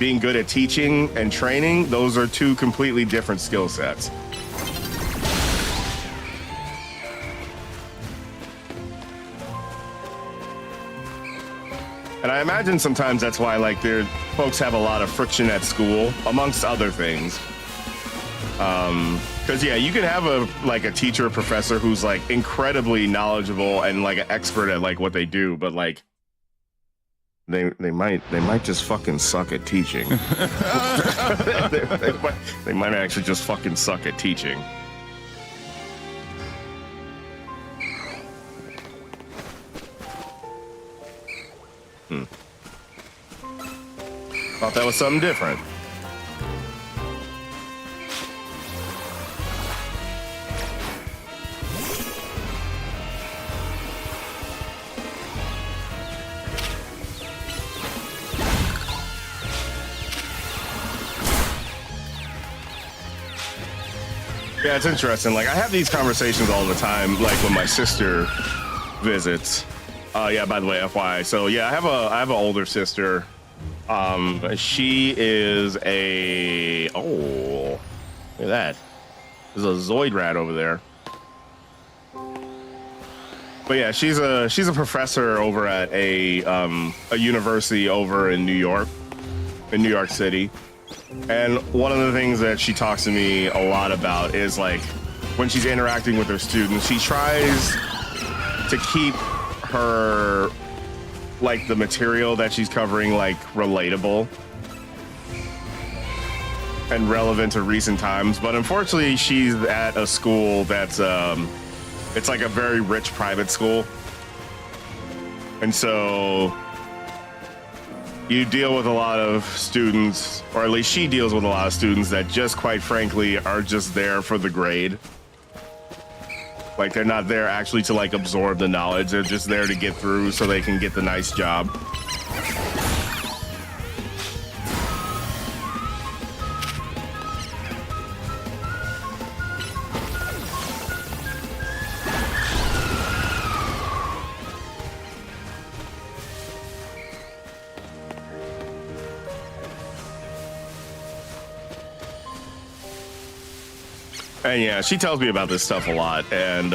S1: being good at teaching and training, those are two completely different skill sets. And I imagine sometimes that's why, like, folks have a lot of friction at school, amongst other things. Because, yeah, you can have a teacher or professor who's, like, incredibly knowledgeable and, like, an expert at, like, what they do, but, like, they might just fucking suck at teaching. they might actually just fucking suck at teaching. Thought that was something different. Yeah, it's interesting. Like, I have these conversations all the time, like when my sister visits. Yeah, by the way, FYI. So yeah, I have an older sister. She is a, oh, look at that. There's a Zoid rat over there. But yeah, she's a professor over at a university over in New York City. And one of the things that she talks to me a lot about is, like, when she's interacting with her students, she tries to keep her, like, the material that she's covering, like, relatable and relevant to recent times. But unfortunately, she's at a school that's It's like a very rich private school. And so you deal with a lot of students, or at least she deals with a lot of students that just quite frankly are just there for the grade. Like they're not there actually to like absorb the knowledge. They're just there to get through so they can get the nice job. And yeah, she tells me about this stuff a lot, and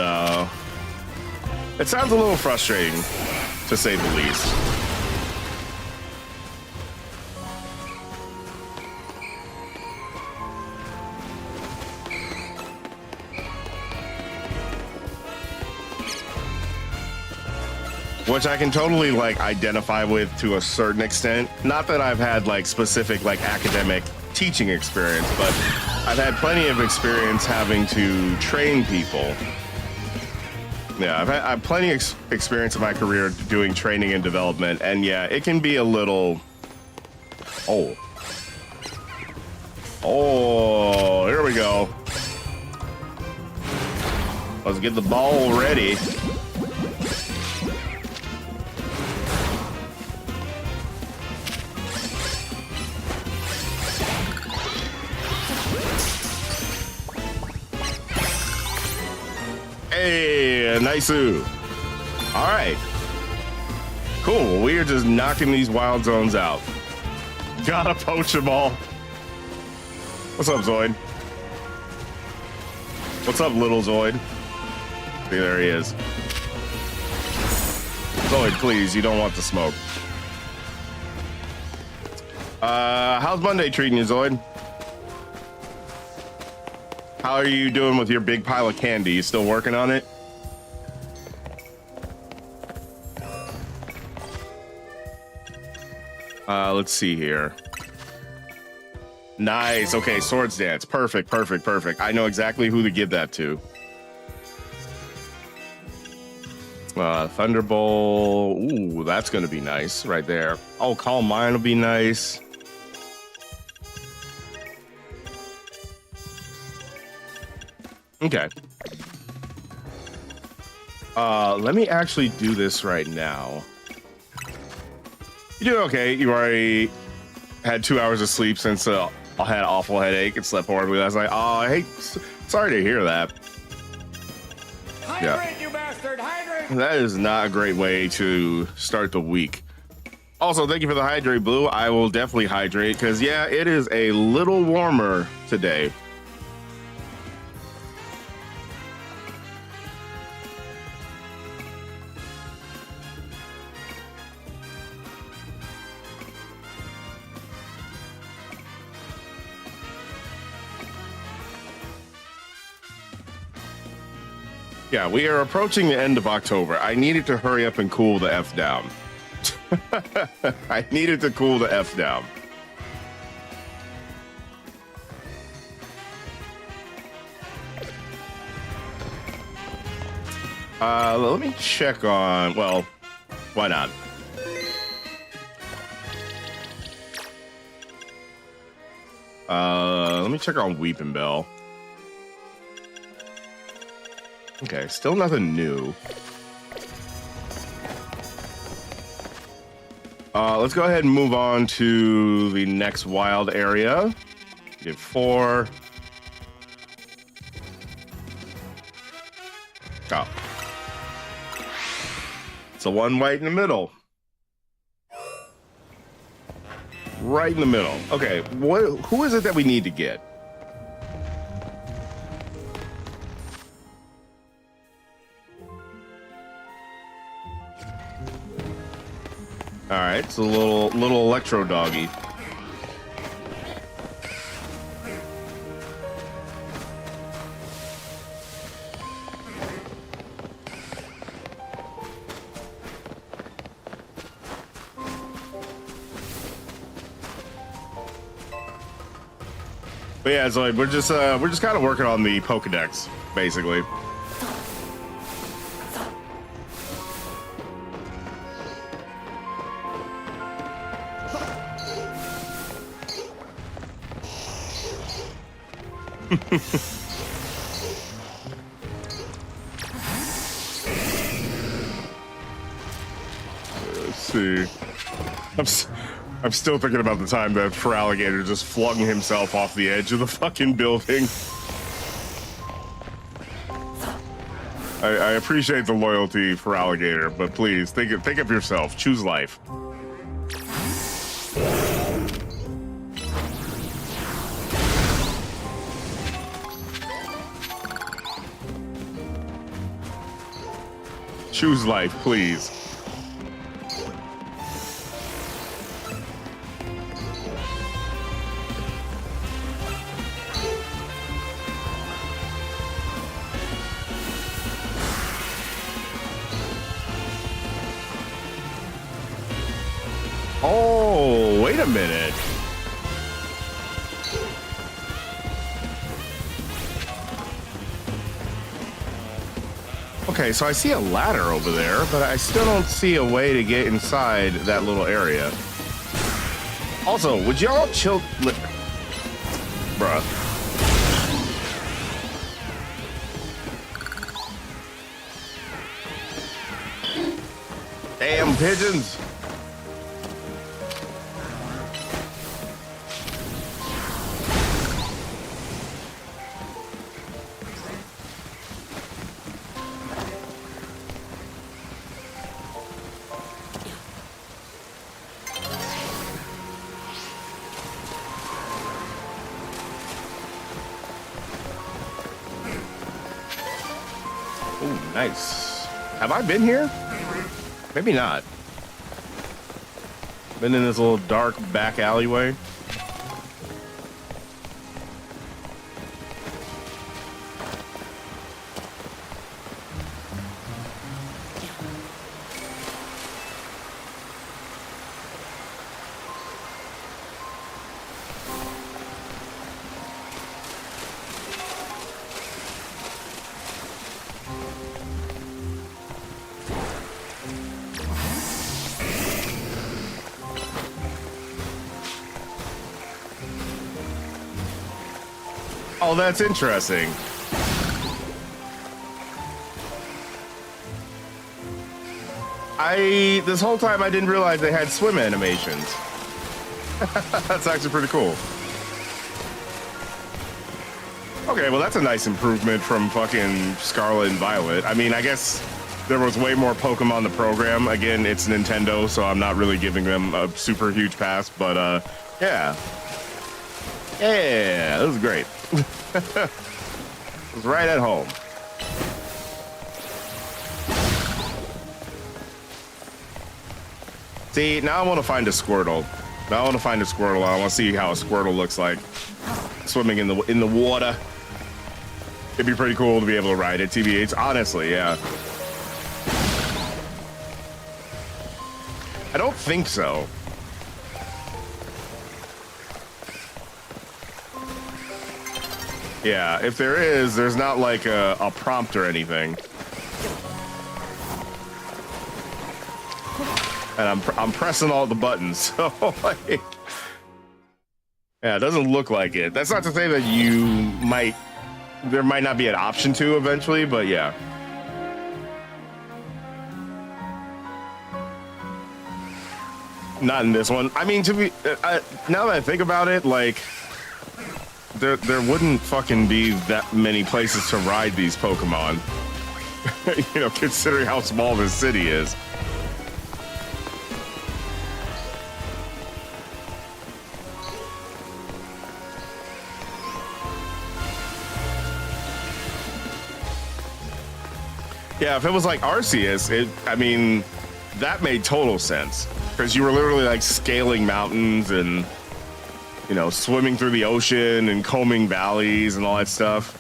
S1: it sounds a little frustrating, to say the least. Which I can totally like identify with to a certain extent. Not that I've had like specific like academic teaching experience, but I've had plenty of experience having to train people. Yeah, I've had plenty of experience in my career doing training and development, and yeah, it can be a little... Oh, here we go. Let's get the ball ready. Hey, nice-oo. All right. Cool. We are just knocking these wild zones out. Gotta poach them all. What's up, Zoid? What's up, little Zoid? See, there he is. Zoid, please, you don't want the smoke. How's Monday treating you, Zoid? How are you doing with your big pile of candy? You still working on it? Let's see here. Nice. Okay, swords dance. Perfect, perfect, perfect. I know exactly who to give that to. Thunderbolt. Ooh, that's gonna be nice right there. Oh, Calm Mind will be nice. Okay. Let me actually do this right now. You doing okay? You already had 2 hours of sleep since I had an awful headache and slept horribly last night. Oh, hey, sorry to hear that.
S3: Hydrate, you bastard! Hydrate!
S1: That is not a great way to start the week. Also, thank you for the hydrate, Blue. I will definitely hydrate because, yeah, it is a little warmer today. Yeah, we are approaching the end of October. I needed to hurry up and cool the F down. I needed to cool the F down. Let me check on, well, why not? Let me check on Weeping Bell. Okay, still nothing new. Let's go ahead and move on to the next wild area. Get 4. Oh. It's the one right in the middle. Right in the middle. Okay, who is it that we need to get? All right, it's a little electro doggy. But yeah, Zoid, we're just kind of working on the Pokedex, basically. Let's see. I'm still thinking about the time that Feraligatr just flung himself off the edge of the fucking building. I appreciate the loyalty, Feraligatr, but please think of yourself. Choose life. Choose life, please. Oh, wait a minute. Okay, so I see a ladder over there, but I still don't see a way to get inside that little area. Also, would y'all chill? Bruh. Damn pigeons. Nice. Have I been here? Maybe not. Been in this little dark back alleyway. Oh, that's interesting. This whole time I didn't realize they had swim animations. That's actually pretty cool. Okay, well that's a nice improvement from fucking Scarlet and Violet. I mean, I guess there was way more Pokemon to program. Again, it's Nintendo, so I'm not really giving them a super huge pass, but yeah. Yeah, that was great. It was right at home. See, now I want to find a Squirtle. Now I want to find a Squirtle. I want to see how a Squirtle looks like swimming in the water. It'd be pretty cool to be able to ride it, TBH. Honestly, yeah. I don't think so. Yeah, if there is, there's not like a prompt or anything. And I'm pressing all the buttons, so like, yeah, it doesn't look like it. That's not to say that there might not be an option to eventually, but yeah. Not in this one. I mean, now that I think about it, like, there wouldn't fucking be that many places to ride these Pokemon. You know, considering how small this city is. Yeah, if it was like Arceus, I mean, that made total sense. Because you were literally like scaling mountains and, you know, swimming through the ocean and combing valleys and all that stuff.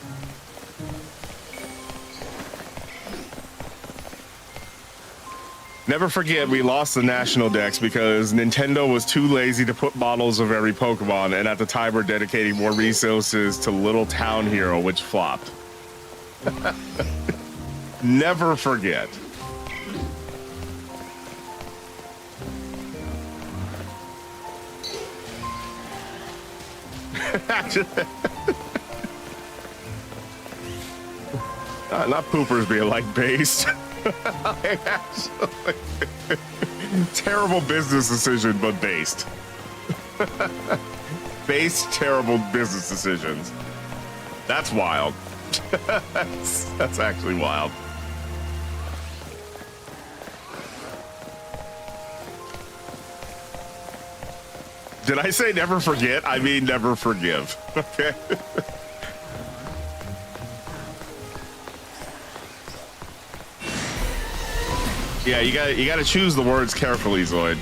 S1: Never forget, we lost the national dex because Nintendo was too lazy to put models of every Pokemon, and at the time we're dedicating more resources to Little Town Hero, which flopped. Never forget. Not poopers being like based. Actually, terrible business decision, but based. Based terrible business decisions. That's wild. That's actually wild. Did I say never forget? I mean never forgive. Okay. Yeah, you gotta choose the words carefully, Zoid.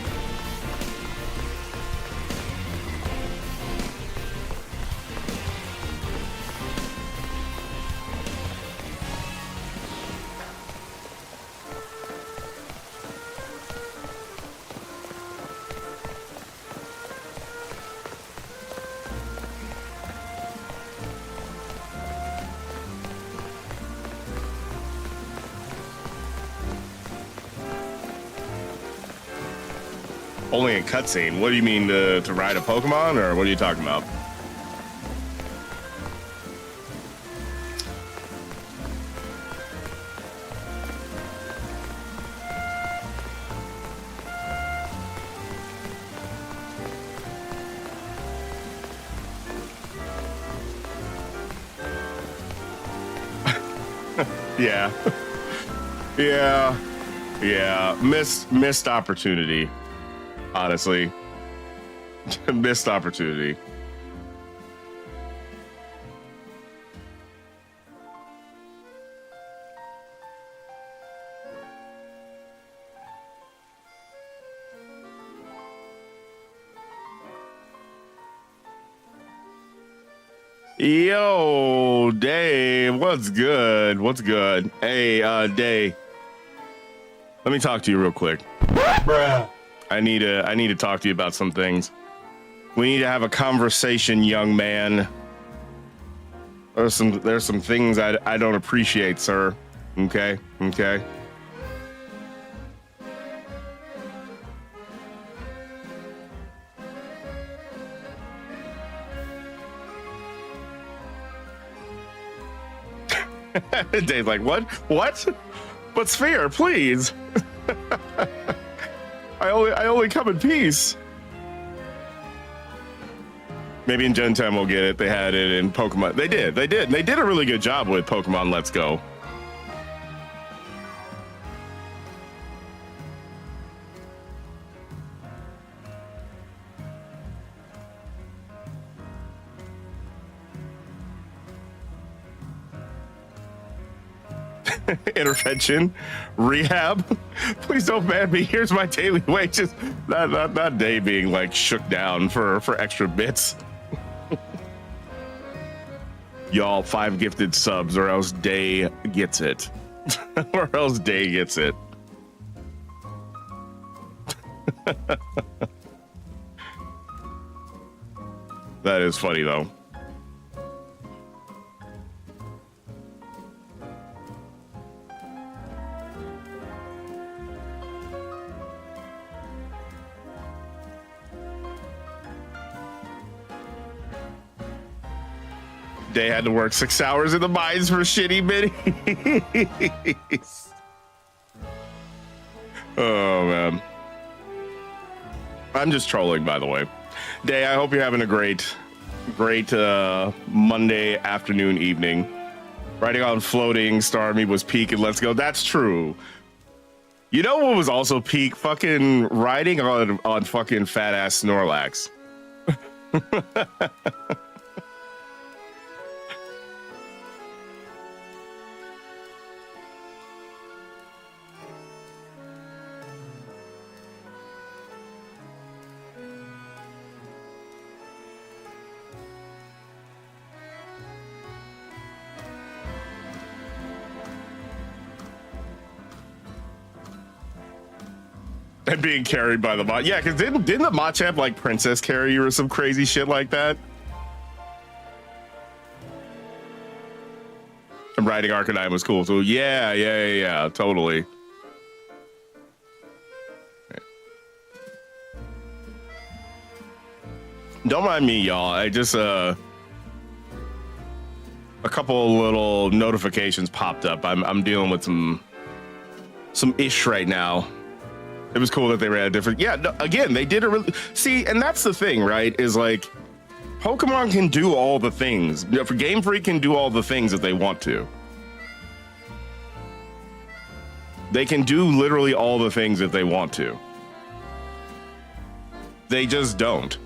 S1: Only a cutscene. What do you mean to ride a Pokemon, or what are you talking about? Yeah. Yeah. Missed opportunity. Honestly, missed opportunity. Yo, Dave, what's good? What's good? Hey, Dave, let me talk to you real quick.
S3: Bruh.
S1: I need to talk to you about some things. We need to have a conversation, young man. There's some things I don't appreciate, sir. Okay? Dave's like, what? But Sphere, please. I only come in peace. Maybe in Gen 10 we'll get it. They had it in Pokemon. They did a really good job with Pokemon Let's Go. Intervention, rehab. Please don't ban me. Here's my daily wages. Not Day being like shook down for extra bits. Y'all, 5 gifted subs, or else Day gets it. Or else Day gets it. That is funny though. They had to work 6 hours in the mines for shitty minis. Oh man, I'm just trolling, by the way. Day, I hope you're having a great Monday afternoon, evening. Riding on floating Starmie was peak and Let's Go. That's true. You know what was also peak? Fucking riding on fucking fat ass Snorlax. And being carried by the bot. Yeah, because didn't the Machamp like princess carry you or some crazy shit like that? And riding Arcanine was cool too. Yeah, totally. Don't mind me, y'all. I just a couple little notifications popped up. I'm dealing with some ish right now. It was cool that they ran a different. Yeah, no, again, they did a really see, and that's the thing, right? Is like Pokemon can do all the things. Game Freak can do all the things that they want to. They can do literally all the things that they want to. They just don't.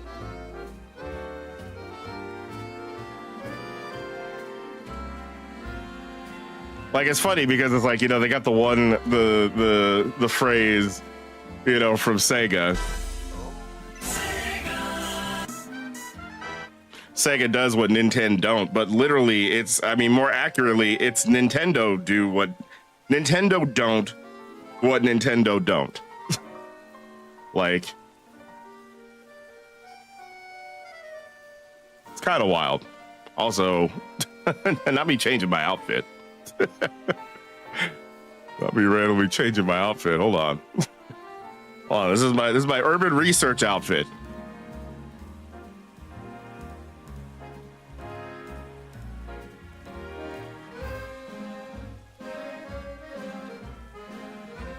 S1: Like, it's funny because it's like, you know, they got the phrase, you know, from Sega. Sega does what Nintendo don't, but literally it's, I mean, more accurately, it's Nintendo do what Nintendo don't, what Nintendo don't. Like, it's kind of wild. Also, not me changing my outfit. Not me randomly changing my outfit. Hold on. Hold on. This is my urban research outfit.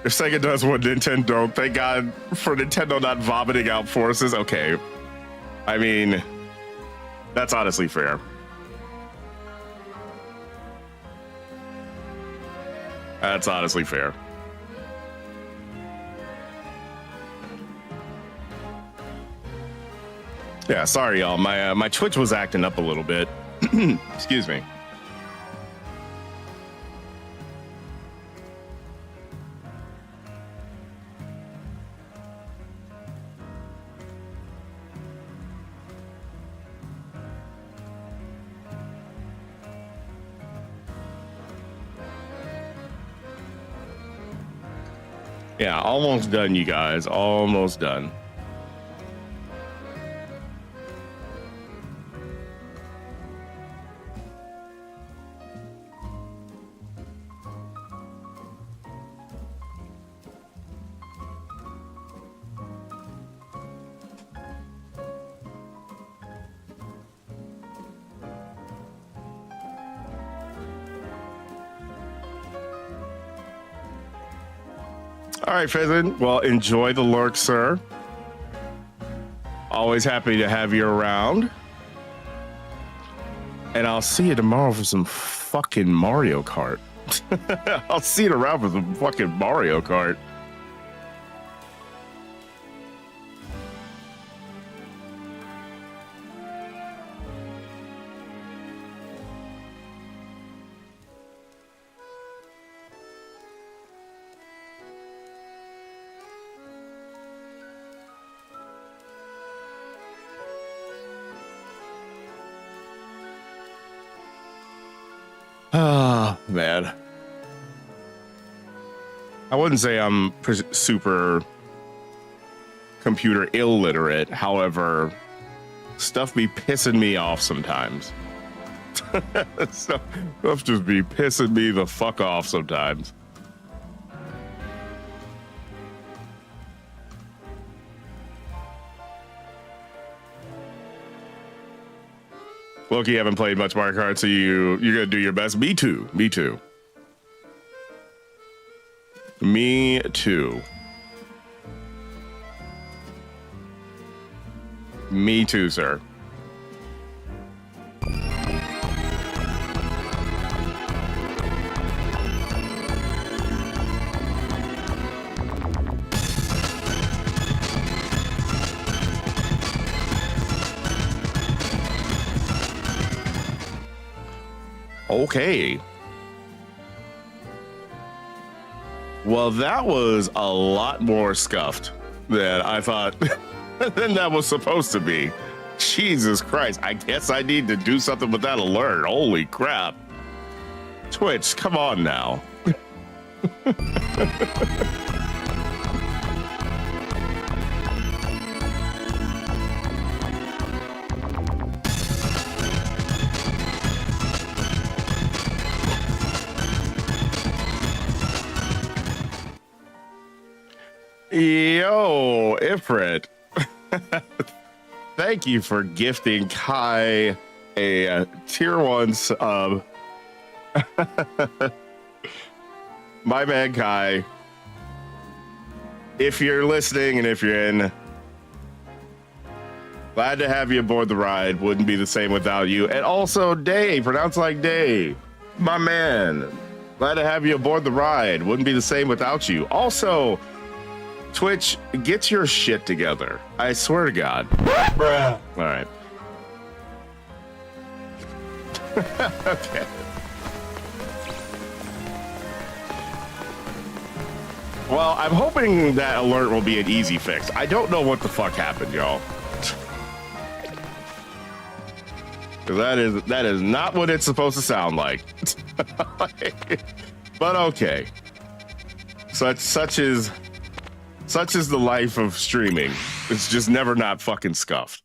S1: If Sega does what Nintendo don't, thank God for Nintendo not vomiting out forces. Okay. I mean, that's honestly fair. That's honestly fair. Yeah, sorry, y'all. My Twitch was acting up a little bit. Excuse me. Yeah, almost done, you guys. Almost done. All right, Fizzin. Well, enjoy the lurk, sir. Always happy to have you around. And I'll see you tomorrow for some fucking Mario Kart. I'll see you around for some fucking Mario Kart. Oh, man. I wouldn't say I'm super computer illiterate. However, stuff be pissing me off sometimes. stuff just be pissing me the fuck off sometimes. Loki, haven't played much Mario Kart, so you're gonna do your best. Me too. Me too. Me too. Me too, sir. Okay. Well, that was a lot more scuffed than I thought than that was supposed to be. Jesus Christ. I guess I need to do something with that alert. Holy crap. Twitch, come on now. Yo, Ifrit. Thank you for gifting Kai a tier 1 sub. My man Kai, if you're listening and if you're in, glad to have you aboard the ride. Wouldn't be the same without you. And also Dave, pronounced like Dave, my man, glad to have you aboard the ride. Wouldn't be the same without you. Also, Twitch, get your shit together. I swear to God.
S3: Bruh.
S1: All right. Okay. Well, I'm hoping that alert will be an easy fix. I don't know what the fuck happened, y'all. Because that is not what it's supposed to sound like. But okay. Such is the life of streaming. It's just never not fucking scuffed.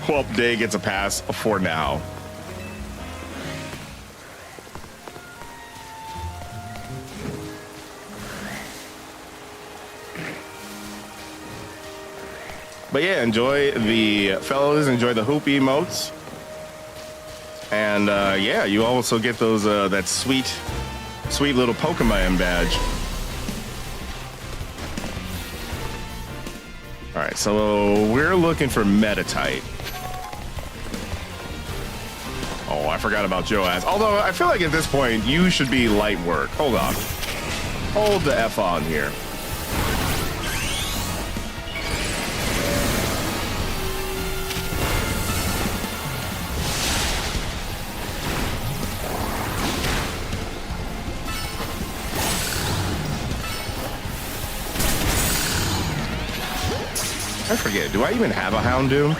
S1: Well, Day gets a pass for now. But yeah, enjoy the fellas, enjoy the Hupe emotes. And yeah, you also get those that sweet little Pokemon badge. All right, so we're looking for Metatite. Oh, I forgot about Joaz. Although I feel like at this point you should be light work. Hold on. Hold the F on here. I forget, do I even have a Houndoom?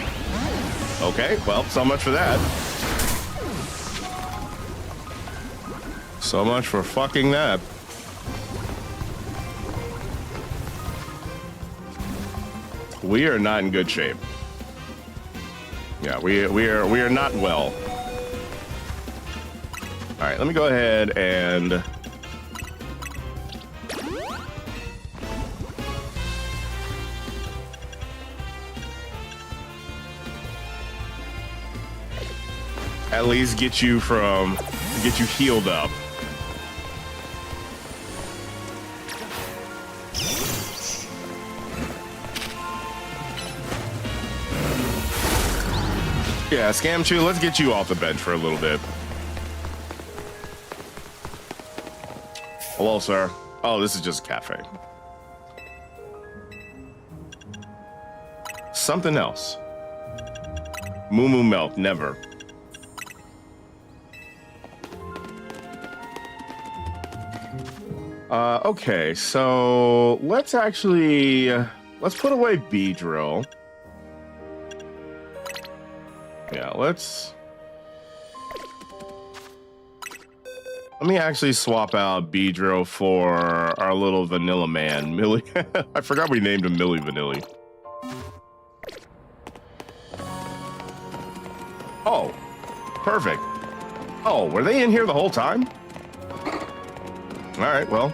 S1: Okay, well, so much for that. So much for fucking that. We are not in good shape. Yeah, we are not well. All right, let me go ahead and at least get you healed up. Yeah, Scamchu, let's get you off the bench for a little bit. Hello, sir. Oh, this is just a cafe. Something else. Moo Moo Milk, never. Okay, so let's actually let's put away Beedrill. Yeah, let me actually swap out Beedrill for our little vanilla man, Millie. I forgot we named him Millie Vanilli. Oh, perfect. Oh, were they in here the whole time? All right, well.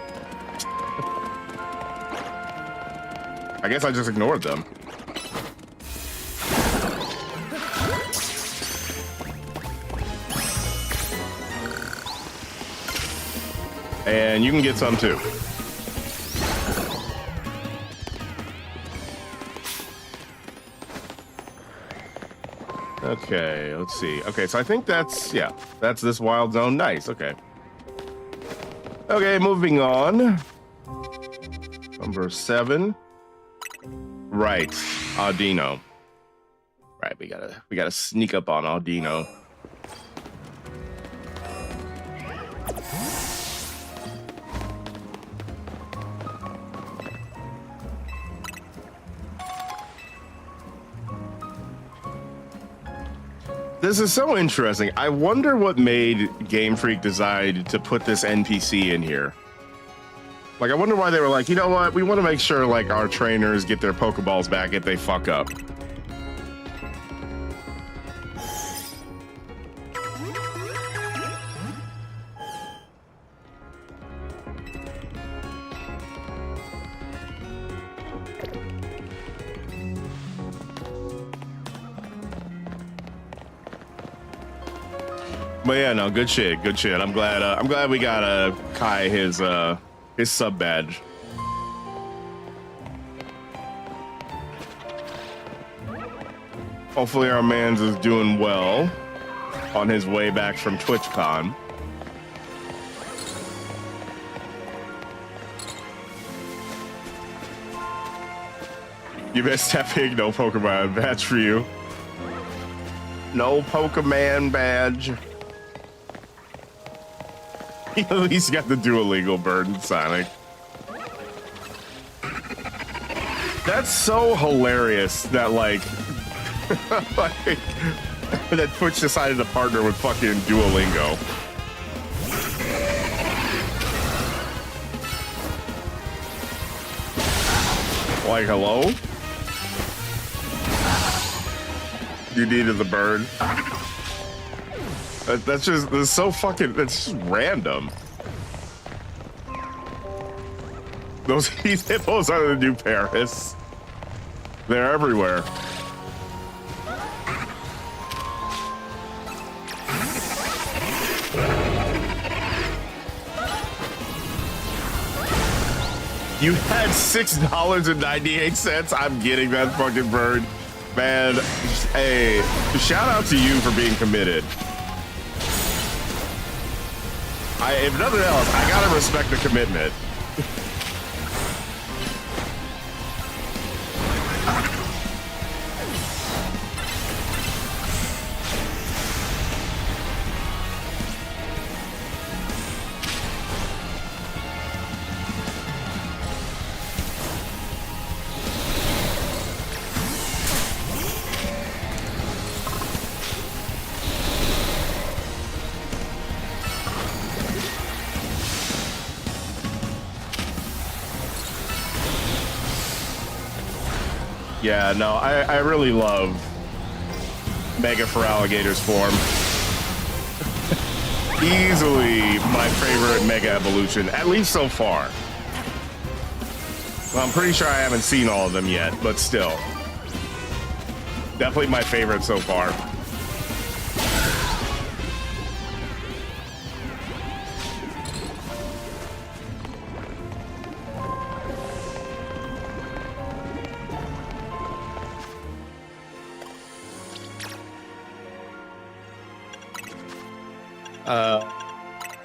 S1: I guess I just ignored them. And you can get some too. Okay, let's see. Okay, so I think that's this wild zone. Nice, okay. Okay, moving on. Number 7. Right, Audino. Right, we gotta sneak up on Audino. This is so interesting. I wonder what made Game Freak decide to put this NPC in here. Like, I wonder why they were like, you know what? We want to make sure, like, our trainers get their Pokeballs back if they fuck up. But yeah, no, good shit, good shit. I'm glad we got Kai his sub badge. Hopefully our man's is doing well on his way back from TwitchCon. You missed that big no Pokemon badge for you. No Pokemon badge. He at least got the Duolingo burden, Sonic. That's so hilarious that like that Twitch decided to partner with fucking Duolingo. Like, hello? You needed the bird. That's so fucking, that's just random. Those hippos are the new Paris. They're everywhere. You had $6.98. I'm getting that fucking bird. Man, hey, shout out to you for being committed. If nothing else, I gotta respect the commitment. Yeah, no, I really love Mega for Alligators form. Easily my favorite Mega evolution, at least so far. Well, I'm pretty sure I haven't seen all of them yet, but still. Definitely my favorite so far.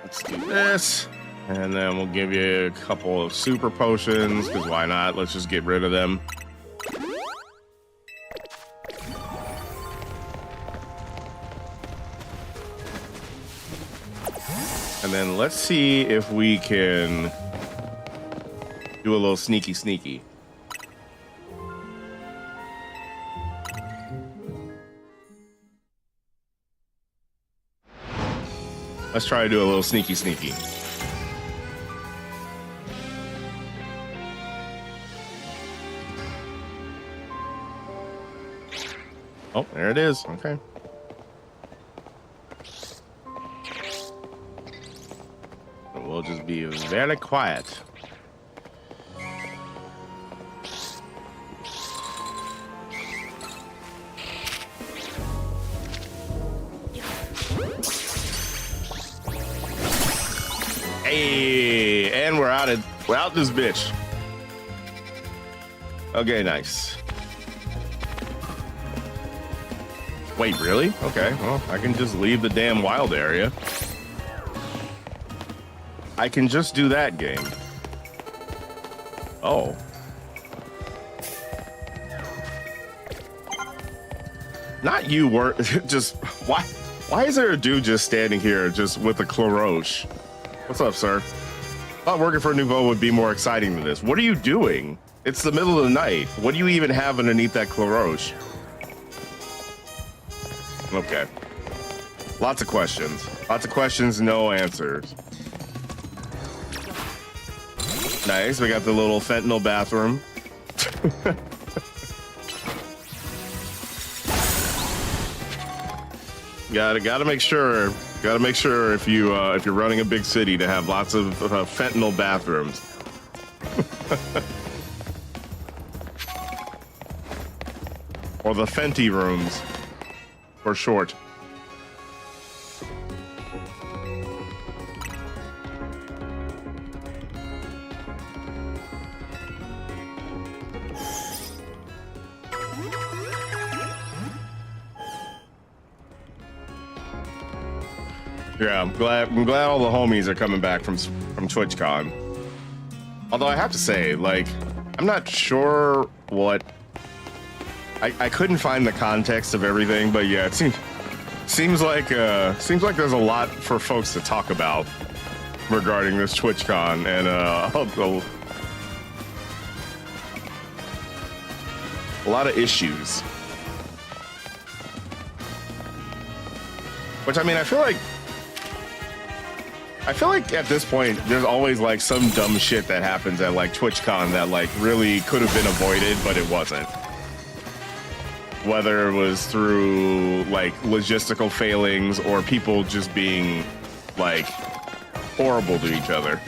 S1: Let's do this, and then we'll give you a couple of super potions, because why not? Let's just get rid of them. And then let's see if we can do a little sneaky. Let's try to do a little sneaky. Oh, there it is. Okay. We'll just be very quiet. Hey, and we're out this bitch. Okay, nice. Wait, really? Okay, well, I can just leave the damn wild area. I can just do that game. Oh. Not you, were just why is there a dude just standing here just with a Cloroche? What's up, sir? Thought working for a nouveau would be more exciting than this. What are you doing? It's the middle of the night. What do you even have underneath that Cloroche? Okay. Lots of questions, no answers. Nice, we got the little fentanyl bathroom. Gotta make sure if you're running a big city to have lots of fentanyl bathrooms. Or the Fenty rooms, for short. Yeah, I'm glad all the homies are coming back from TwitchCon. Although I have to say, like, I'm not sure what I couldn't find the context of everything, but yeah, it seems like there's a lot for folks to talk about regarding this TwitchCon, and a lot of issues. Which, I mean, I feel like at this point, there's always like some dumb shit that happens at like TwitchCon that like really could have been avoided, but it wasn't. Whether it was through like logistical failings or people just being like horrible to each other.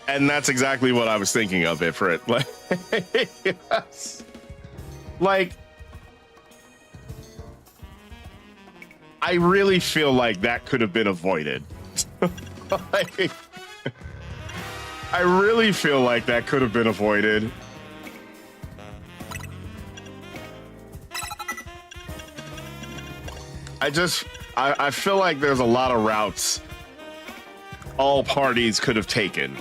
S1: And that's exactly what I was thinking of it for it. Like, yes. Like, I really feel like that could have been avoided. Like, I really feel like that could have been avoided. I feel like there's a lot of routes all parties could have taken.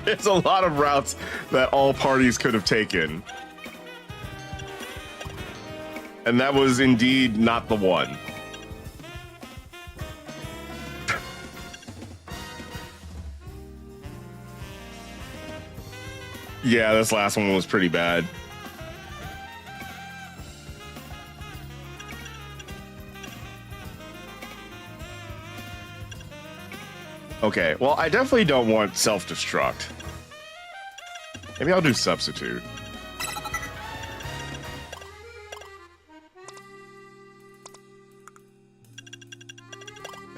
S1: There's a lot of routes that all parties could have taken. And that was indeed not the one. Yeah, this last one was pretty bad. Okay, well, I definitely don't want self-destruct. Maybe I'll do substitute.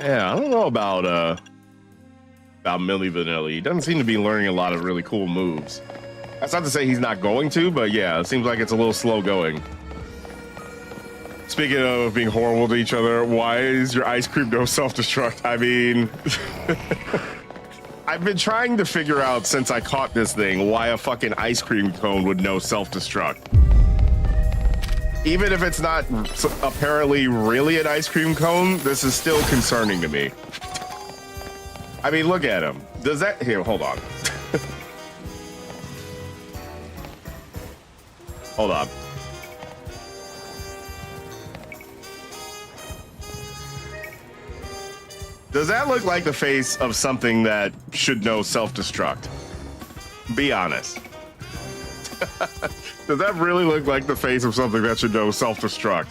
S1: Yeah, I don't know about Milli Vanilli. He doesn't seem to be learning a lot of really cool moves. That's not to say he's not going to, but yeah, it seems like it's a little slow going. Speaking of being horrible to each other, why is your ice cream no self-destruct? I mean, I've been trying to figure out since I caught this thing why a fucking ice cream cone would no self-destruct. Even if it's not apparently really an ice cream cone, this is still concerning to me. I mean, look at him. Does that... Here, hold on. Hold on. Does that look like the face of something that should know self-destruct? Be honest. Does that really look like the face of something that should know self-destruct?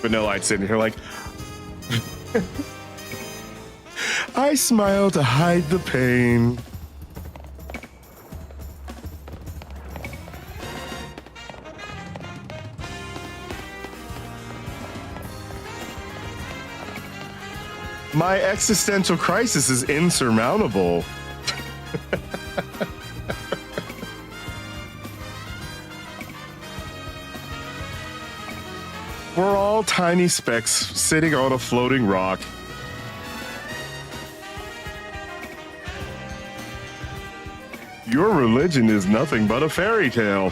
S1: Vanillite sitting here like, I smile to hide the pain. My existential crisis is insurmountable. We're all tiny specks sitting on a floating rock. Your religion is nothing but a fairy tale.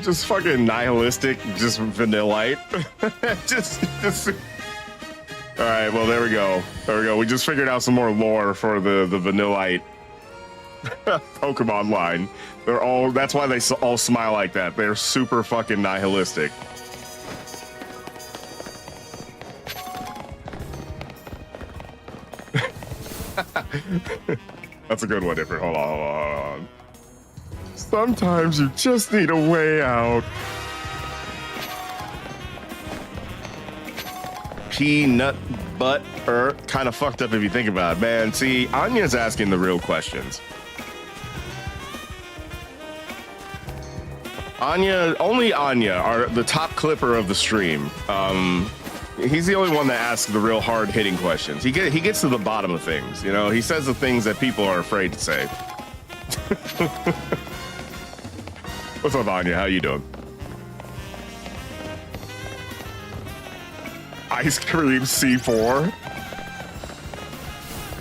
S1: Just fucking nihilistic, just vanillite. just. All right, well, there we go. There we go. We just figured out some more lore for the vanillite Pokemon line. They're all, that's why they all smile like that. They're super fucking nihilistic. That's a good one, different. Hold on. Sometimes you just need a way out. Peanut butter. Kind of fucked up if you think about it, man. See, Anya's asking the real questions. Only Anya, the top clipper of the stream. He's the only one that asks the real hard-hitting questions. He gets to the bottom of things, you know? He says the things that people are afraid to say. What's up, Anya? How you doing? Ice cream C4.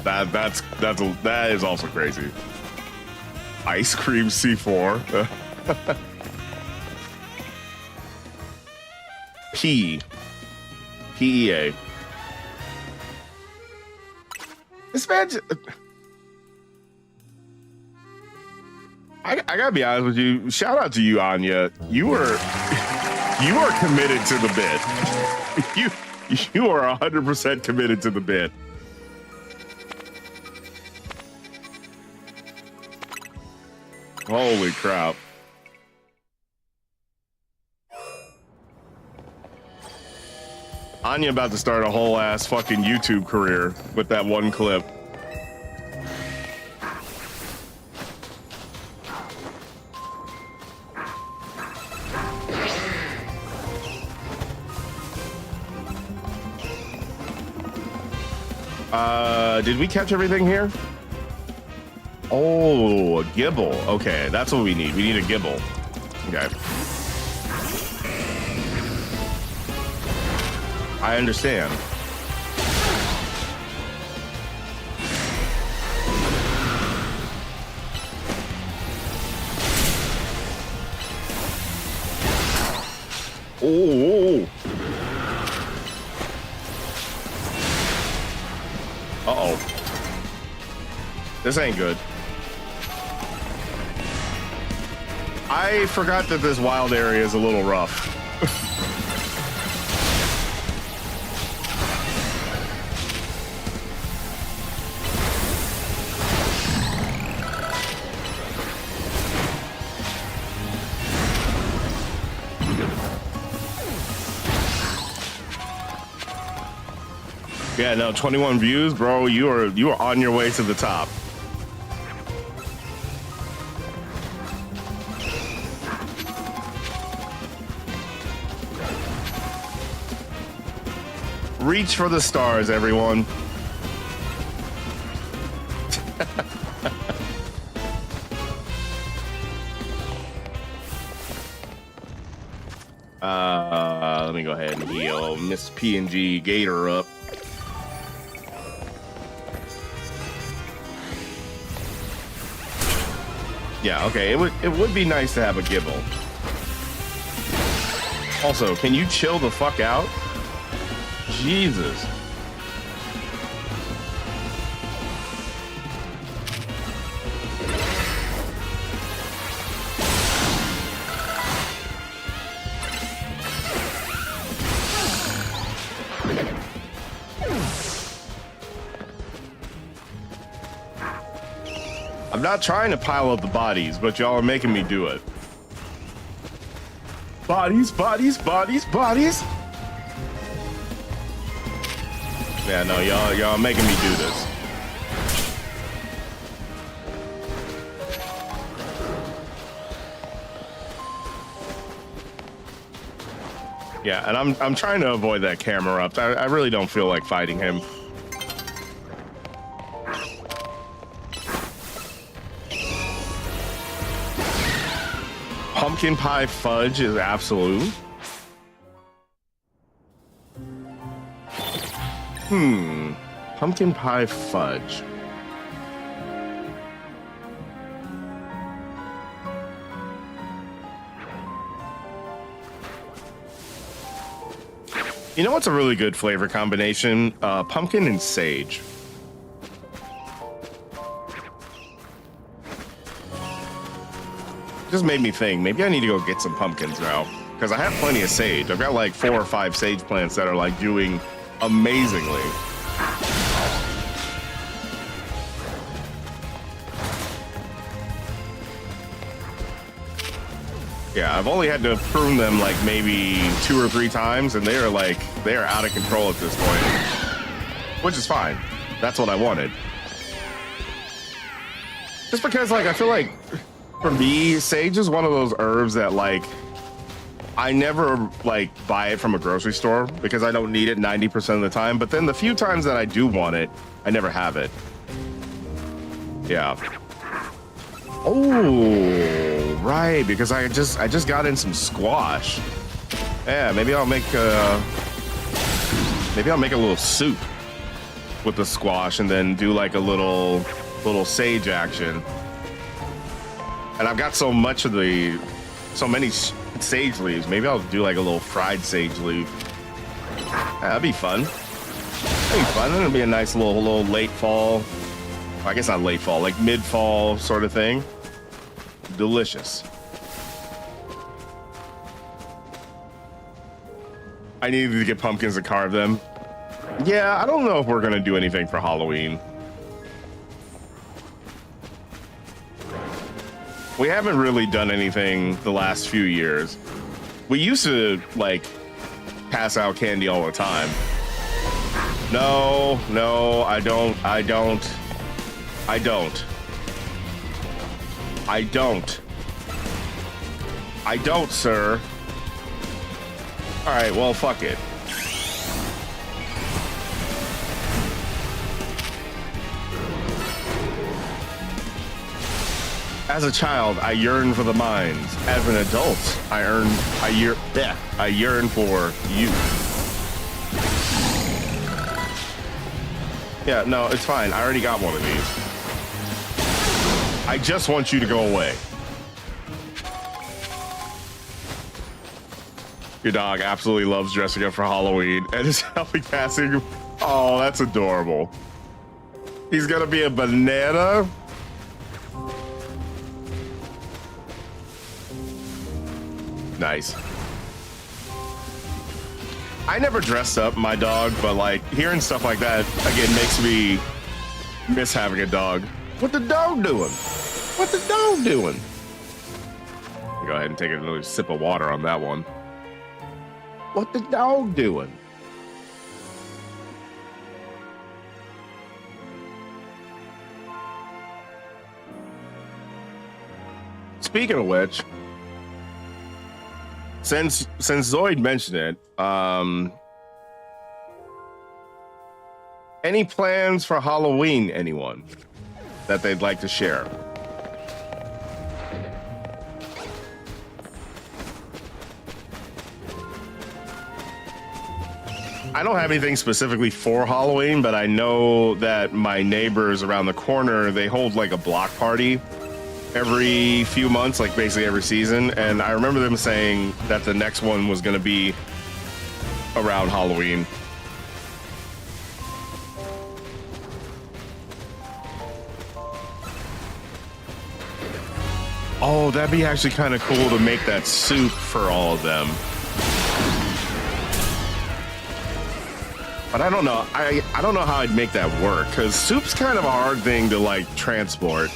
S1: That is also crazy. Ice cream C4. PEA. This man, I gotta be honest with you. Shout out to you, Anya. You are committed to the bit. You are 100% committed to the bit. Holy crap. Anya about to start a whole ass fucking YouTube career with that one clip. Did we catch everything here? Oh, a gibble. Okay, that's what we need. We need a gibble. Okay. I understand. Oh. Uh-oh. This ain't good. I forgot that this wild area is a little rough. Yeah, no, 21 views, bro. You are on your way to the top. Reach for the stars, everyone. Let me go ahead and heal Miss P&G Gator up. Yeah, okay, it would be nice to have a gibble. Also, can you chill the fuck out? Jesus. I'm not trying to pile up the bodies, but y'all are making me do it. Bodies, bodies, bodies, bodies. Yeah, no, y'all making me do this. Yeah, and I'm trying to avoid that camera up. I really don't feel like fighting him. Pumpkin pie fudge is absolute. Pumpkin pie fudge. You know what's a really good flavor combination? Pumpkin and sage. Just made me think, maybe I need to go get some pumpkins now, because I have plenty of sage. I've got like 4 or 5 sage plants that are like doing amazingly. Yeah, I've only had to prune them like maybe 2 or 3 times, and they are out of control at this point, which is fine. That's what I wanted. Just because, like, I feel like for me, sage is one of those herbs that, like, I never like buy it from a grocery store because I don't need it 90% of the time. But then the few times that I do want it, I never have it. Yeah. Oh, right, because I just got in some squash. Yeah, maybe I'll make Maybe I'll make a little soup with the squash and then do like a little sage action. And I've got so many sage leaves. Maybe I'll do like a little fried sage leaf. That'd be fun. It'll be a nice little late fall. I guess not late fall, like mid fall sort of thing. Delicious. I needed to get pumpkins to carve them. Yeah, I don't know if we're gonna do anything for Halloween. We haven't really done anything the last few years. We used to like pass out candy all the time. No, I don't, sir. All right, well, fuck it. As a child, I yearned for the mines. As an adult, I yearn for you. Yeah, no, it's fine. I already got one of these. I just want you to go away. Your dog absolutely loves dressing up for Halloween and is helping passing. Oh, that's adorable. He's gonna be a banana. Nice. I never dressed up my dog, but like hearing stuff like that again makes me miss having a dog. What the dog doing? What the dog doing? Go ahead and take another sip of water on that one. What the dog doing? Speaking of which, since Zoid mentioned it, any plans for Halloween, anyone that they'd like to share? I don't have anything specifically for Halloween, but I know that my neighbors around the corner, they hold like a block party every few months, like basically every season. And I remember them saying that the next one was going to be around Halloween. Oh, that'd be actually kind of cool to make that soup for all of them. But I don't know. I don't know how I'd make that work, because soup's kind of a hard thing to like transport.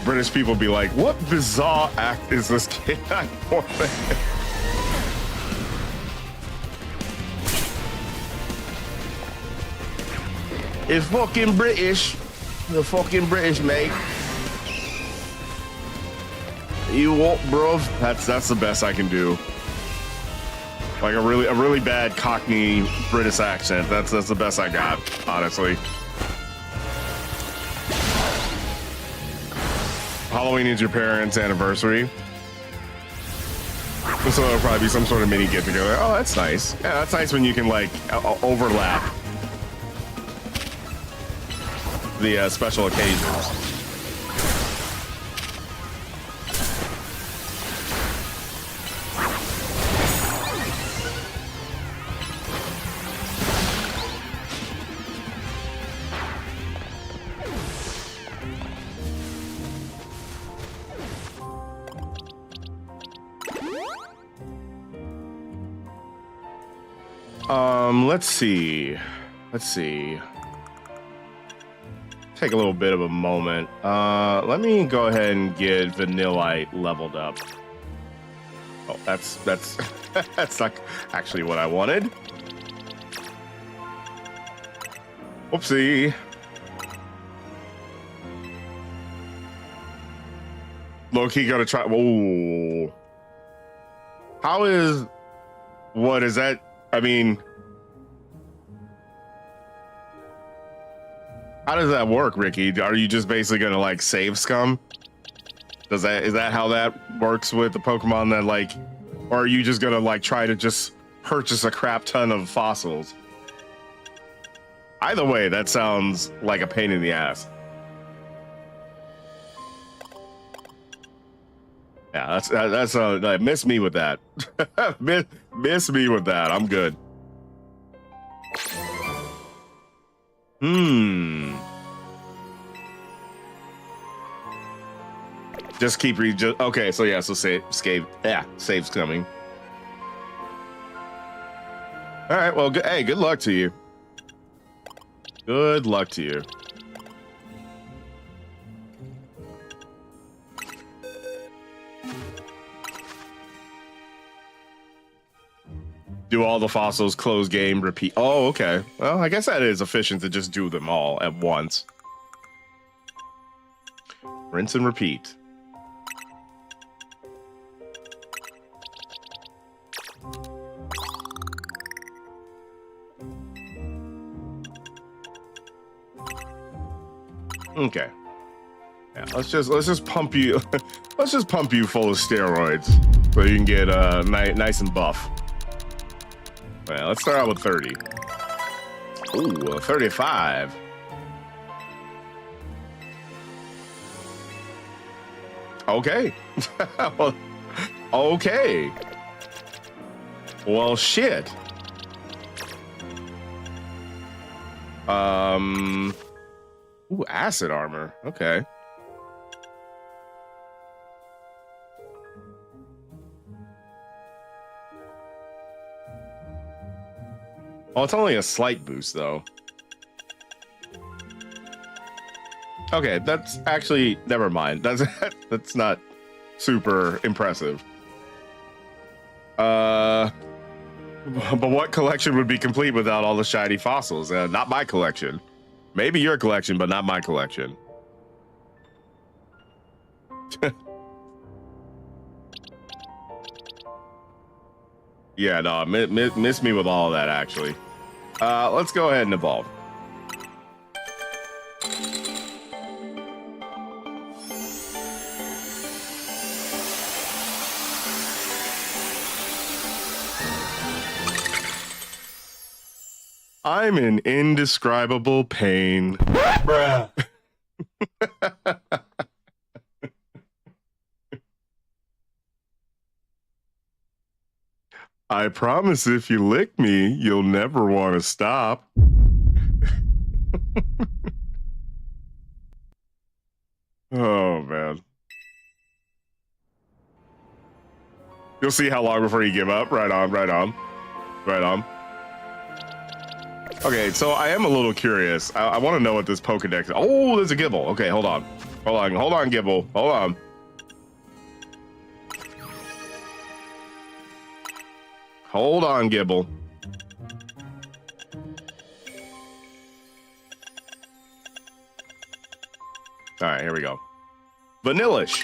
S1: British people be like, what bizarre act is this kid performing? It's fucking British. The fucking British, mate. You what, bruv? That's the best I can do. Like a really bad Cockney British accent. That's the best I got, honestly. Halloween is your parents' anniversary. So it'll probably be some sort of mini get together. Oh, that's nice. Yeah, that's nice when you can like overlap the special occasions. Let's see. Take a little bit of a moment. Let me go ahead and get Vanillite leveled up. Oh, that's that's not actually what I wanted. Whoopsie. Low-key gotta try. Whoa. What is that? I mean, how does that work, Ricky? Are you just basically gonna like save scum? Is that how that works with the Pokemon that like Or are you just gonna like try to just purchase a crap ton of fossils? Either way, that sounds like a pain in the ass. Yeah, that's miss me with that. miss me with that. I'm good. Just keep okay, so yeah, so save's coming. All right, well, hey, good luck to you. Good luck to you. Do all the fossils, close game, repeat. Oh, okay. Well, I guess that is efficient to just do them all at once. Rinse and repeat. Okay. Yeah, let's just pump you let's just pump you full of steroids so you can get nice and buff. Well, let's start out with 30. Ooh, 35. Okay. Well, okay. Well, shit. Ooh, acid armor. Okay. Well, it's only a slight boost, though. Okay, that's actually never mind. That's not super impressive. But what collection would be complete without all the shiny fossils? Not my collection. Maybe your collection, but not my collection. Yeah, no, miss me with all of that, actually. Let's go ahead and evolve. I'm in indescribable pain. Bruh. I promise if you lick me, you'll never want to stop. Oh, man. You'll see how long before you give up. Right on, right on. Right on. Okay, so I am a little curious. I want to know what this Pokedex is. Oh, there's a Gibble. Okay, hold on. Hold on, Gibble. Hold on. Hold on, Gibble. All right, here we go. Vanillish.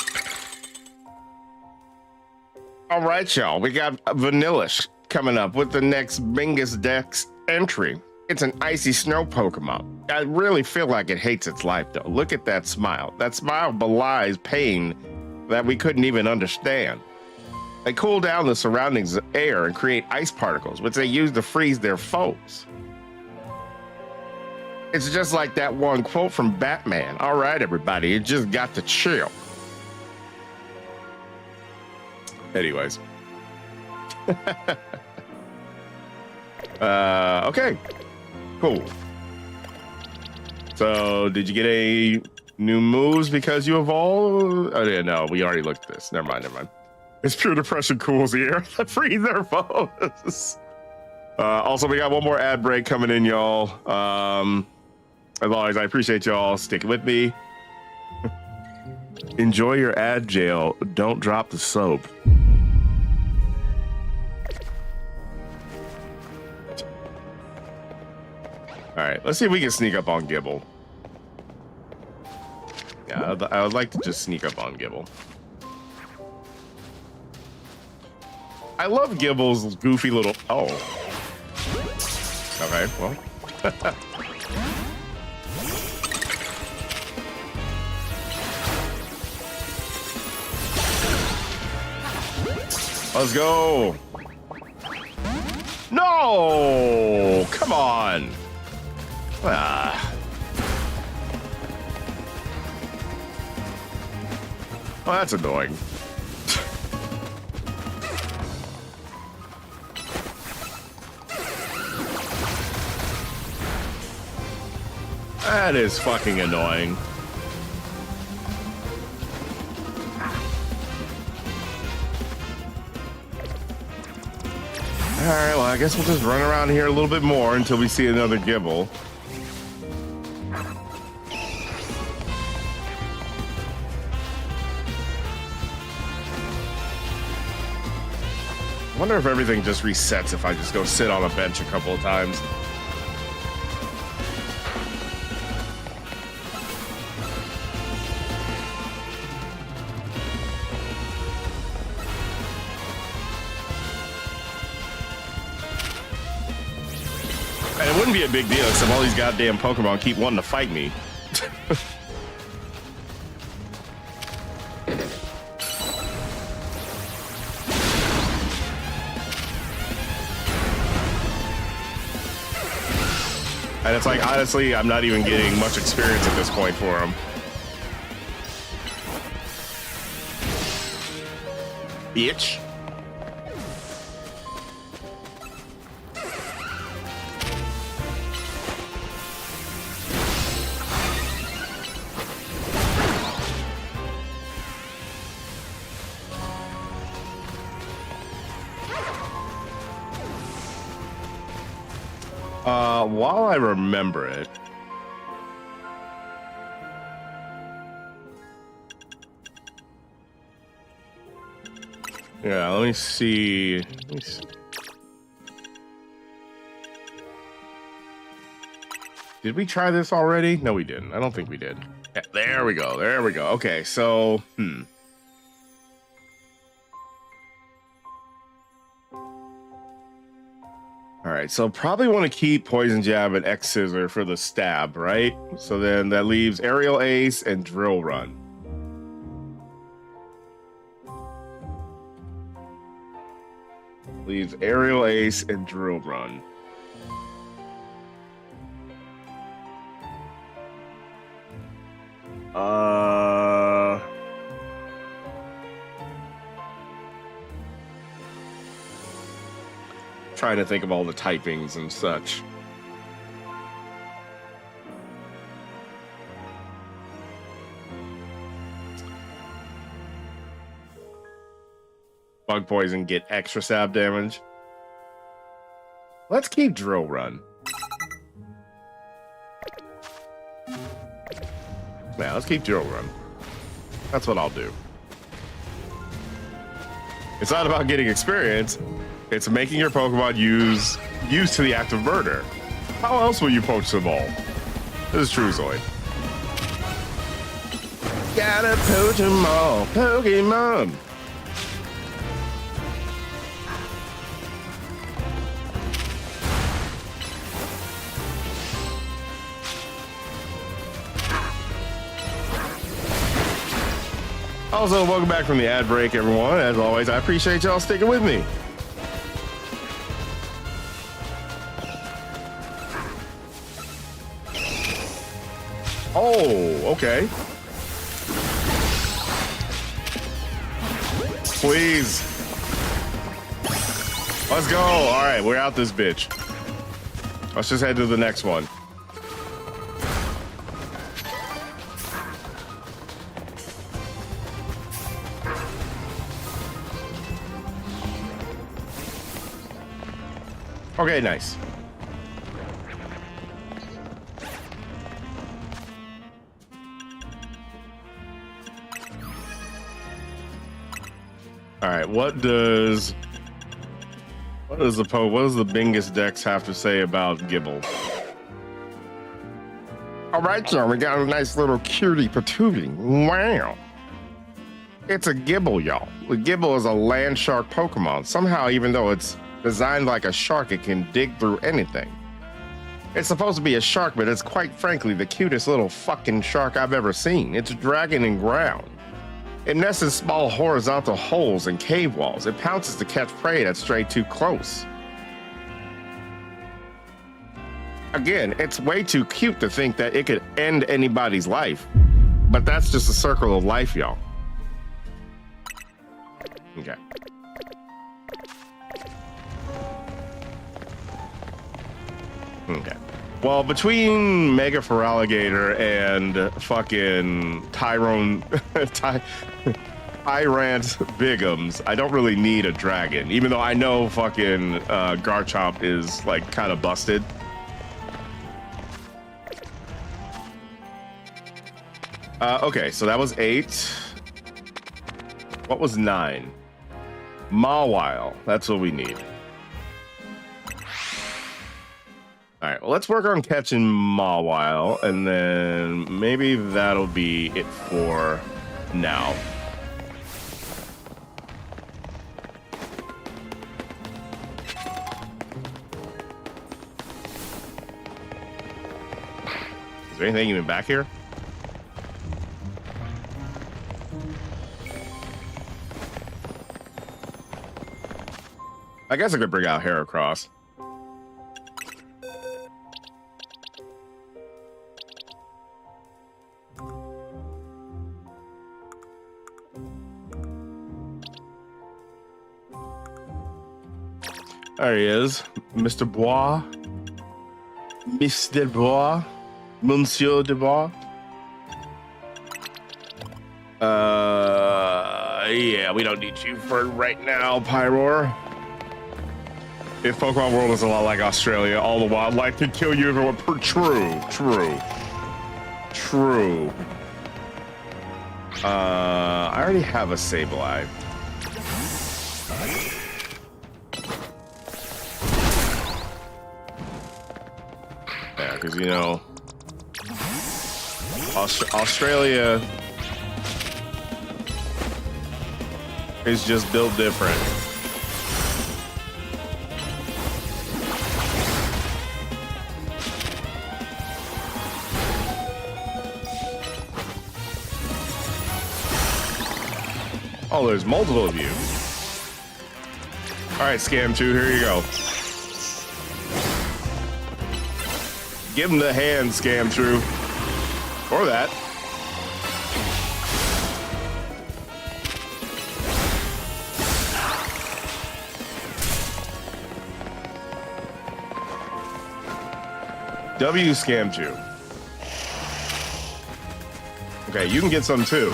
S1: All right, y'all. We got Vanillish coming up with the next Bingus Dex entry. It's an icy snow Pokemon. I really feel like it hates its life, though. Look at that smile. That smile belies pain that we couldn't even understand. They cool down the surroundings air and create ice particles, which they use to freeze their foes. It's just like that one quote from Batman. All right, everybody, you just got to chill. Anyways. Okay. Cool. So, did you get any new moves because you evolved? Oh, yeah, no, we already looked at this. Never mind. It's pure depression cools the air that frees their foes. Also, we got one more ad break coming in, y'all. As always, I appreciate y'all sticking with me. Enjoy your ad jail. Don't drop the soap. All right, let's see if we can sneak up on Gibble. Yeah, I would like to just sneak up on Gibble. I love Gibble's goofy little... Oh. Okay, well. Let's go. No, come on. Ah. Oh, that's annoying. That is fucking annoying. All right, well, I guess we'll just run around here a little bit more until we see another Gibble. I wonder if everything just resets if I just go sit on a bench a couple of times. And it wouldn't be a big deal except all these goddamn Pokemon keep wanting to fight me. And it's like, honestly, I'm not even getting much experience at this point for him. Bitch. While I remember it, yeah, let me see. Did we try this already? No, we didn't. I don't think we did. Yeah, there we go. There we go. Okay, so, All right, so probably want to keep Poison Jab and X Scissor for the stab, right? So then that leaves Aerial Ace and Drill Run. Leaves Aerial Ace and Drill Run. Trying to think of all the typings and such. Bug Poison, get extra stab damage. Let's keep Drill Run. Yeah, let's keep Drill Run. That's what I'll do. It's not about getting experience. It's making your Pokemon use to the act of murder. How else will you poach them all? This is true, Zoid. Gotta poach them all, Pokemon. Also, welcome back from the ad break, everyone. As always, I appreciate y'all sticking with me. Oh, okay. Please. Let's go. All right, we're out this bitch. Let's just head to the next one. Okay, nice. All right, what does the Bingus Dex have to say about Gibble? All right, y'all, we got a nice little cutie patootie. Wow. It's a Gibble, y'all. The Gibble is a land shark Pokemon. Somehow, even though it's designed like a shark, it can dig through anything. It's supposed to be a shark, but it's quite frankly the cutest little fucking shark I've ever seen. It's dragon and ground. It nests in small horizontal holes in cave walls. It pounces to catch prey that stray too close. Again, it's way too cute to think that it could end anybody's life. But that's just a circle of life, y'all. Okay. Okay. Well, between Mega Feraligator and fucking Tyrant Bigums, I don't really need a dragon, even though I know fucking Garchomp is like kind of busted. Okay, so that was 8. What was 9? Mawile. That's what we need. All right, well, let's work on catching Mawile, and then maybe that'll be it for now. Is there anything even back here? I guess I could bring out Heracross. There he is, Mr. Bois. Mr. Bois. Monsieur de Bois. Yeah, we don't need you for right now, Pyroar. If Pokemon World is a lot like Australia, all the wildlife could kill you if it were true. I already have a Sableye. Yeah, because you know, Australia is just built different. Oh, there's multiple of you. All right, Scam 2, here you go. Give him the hand, Scam True. Or that. W Scam 2. Okay, you can get some too.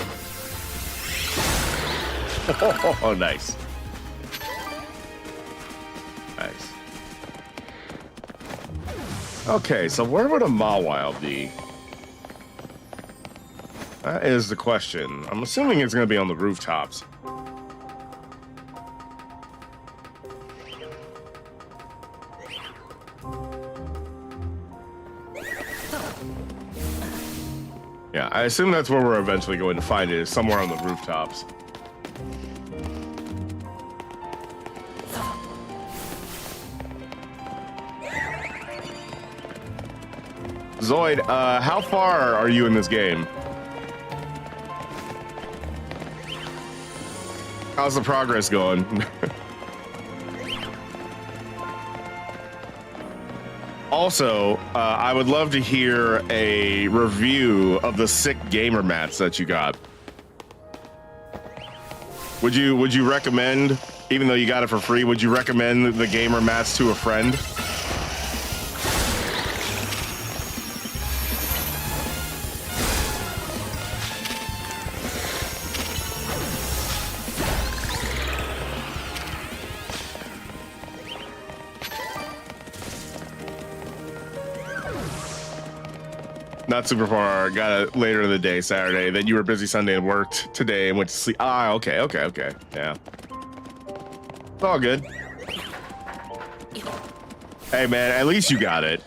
S1: Oh, nice. Nice. Okay, so where would a Mawile be? That is the question. I'm assuming it's going to be on the rooftops. Yeah, I assume that's where we're eventually going to find it, is somewhere on the rooftops. Zoid, how far are you in this game? How's the progress going? Also, I would love to hear a review of the sick gamer mats that you got. Would you recommend, even though you got it for free, would you recommend the gamer mats to a friend? Not super far. Got it later in the day, Saturday. Then you were busy Sunday and worked today and went to sleep. Ah, okay. Yeah. It's all good. Hey, man, at least you got it.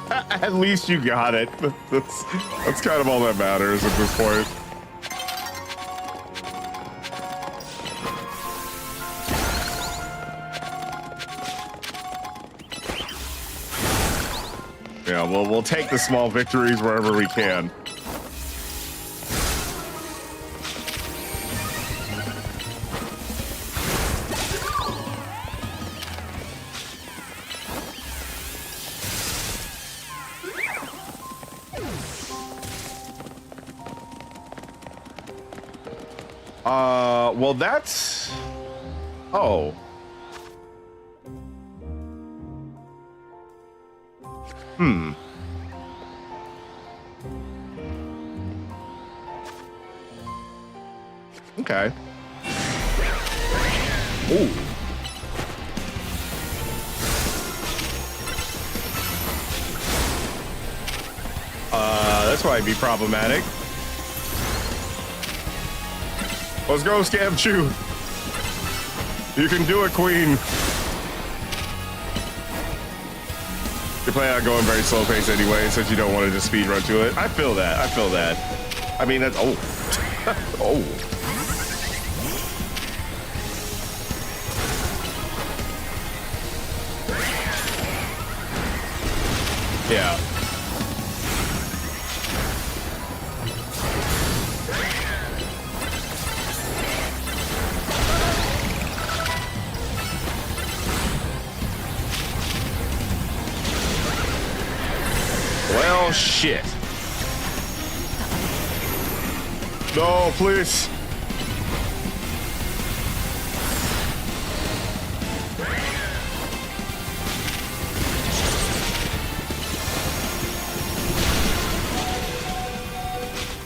S1: At least you got it. That's kind of all that matters at this point. Yeah, well, we'll take the small victories wherever we can. Well, that's... Oh. Okay. Ooh. That's why it'd be problematic. Let's go, Scam Chew. You can do it, Queen. You're planning on going very slow pace anyway, since you don't want to just speed run to it. I feel that. I feel that. I mean, that's... Oh. Oh. Yeah. Well, shit. No, please.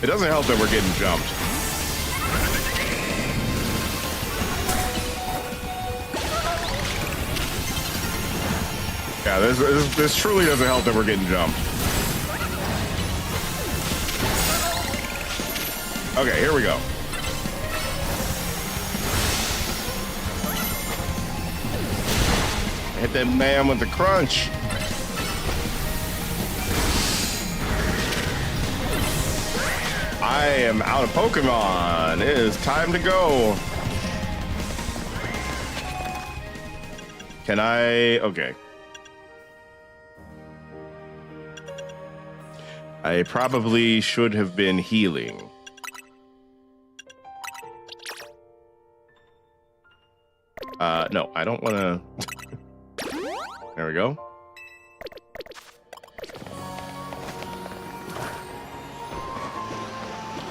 S1: It doesn't help that we're getting jumped. Yeah, this truly doesn't help that we're getting jumped. Okay, here we go. Hit that man with the crunch. I am out of Pokemon. It is time to go. Can I? Okay. I probably should have been healing. No, I don't want to. There we go.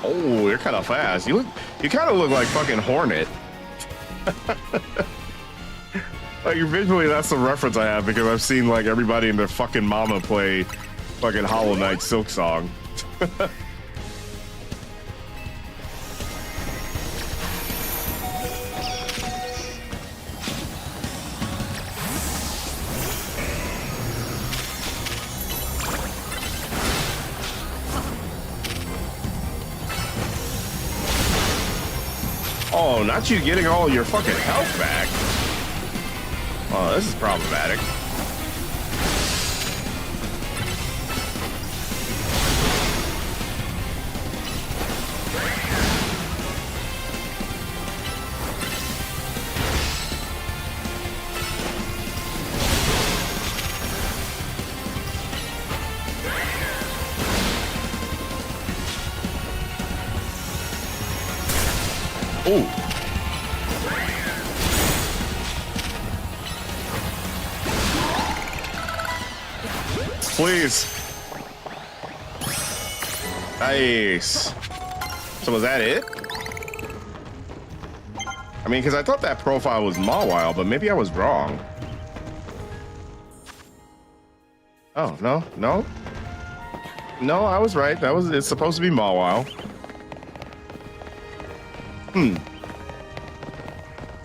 S1: Oh, you're kind of fast. You kind of look like fucking Hornet. Like visually, that's the reference I have because I've seen like everybody and their fucking mama play fucking Hollow Knight Silk Song. Oh, not you getting all your fucking health back. Oh, this is problematic. Ooh. Please. Nice. So was that it? I mean, because I thought that profile was Mawile, but maybe I was wrong. Oh, no, no. No, I was right. It's supposed to be Mawile.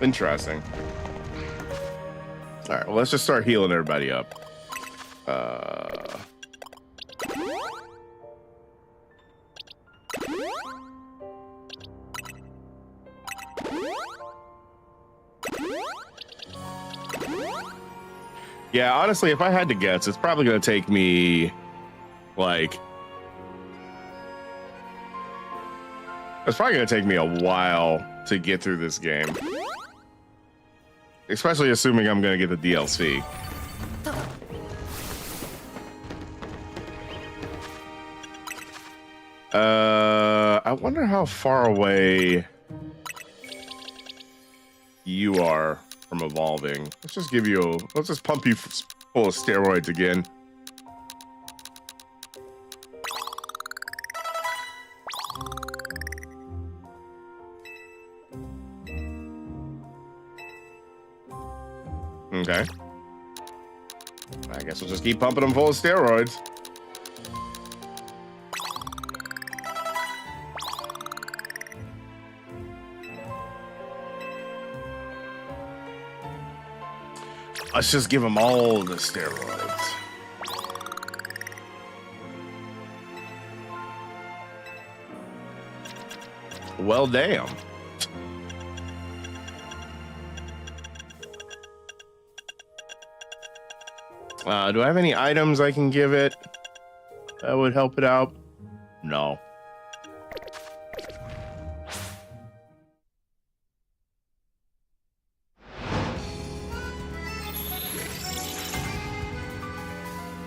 S1: Interesting. All right, well, let's just start healing everybody up. Yeah, honestly, if I had to guess, it's probably going to take me, like... It's probably going to take me a while to get through this game. Especially assuming I'm going to get the DLC. I wonder how far away you are from evolving. Let's just give you let's just pump you full of steroids again. Okay. I guess we'll just keep pumping them full of steroids. Let's just give them all the steroids. Well, damn. Do I have any items I can give it that would help it out? No.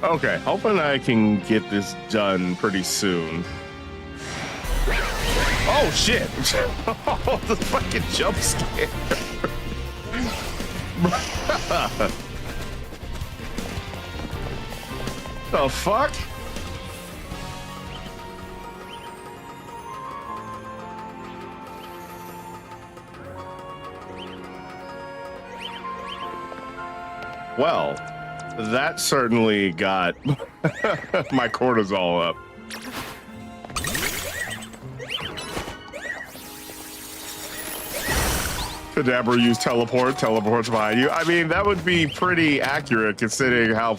S1: Okay, hoping I can get this done pretty soon. Oh shit! Oh, the fucking jump scare. The fuck? Well, that certainly got my cortisol up. Kadabra used teleports behind you. I mean, that would be pretty accurate considering how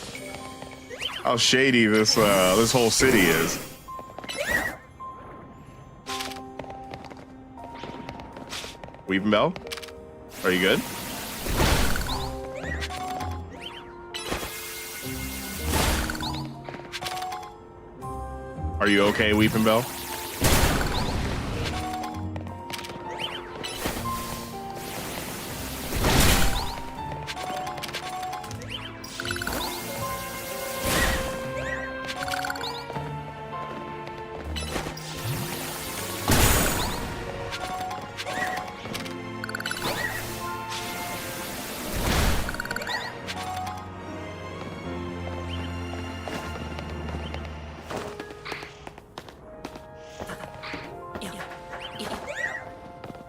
S1: shady this this whole city is. Weeping Bell, are you good? Are you okay, Weeping Bell?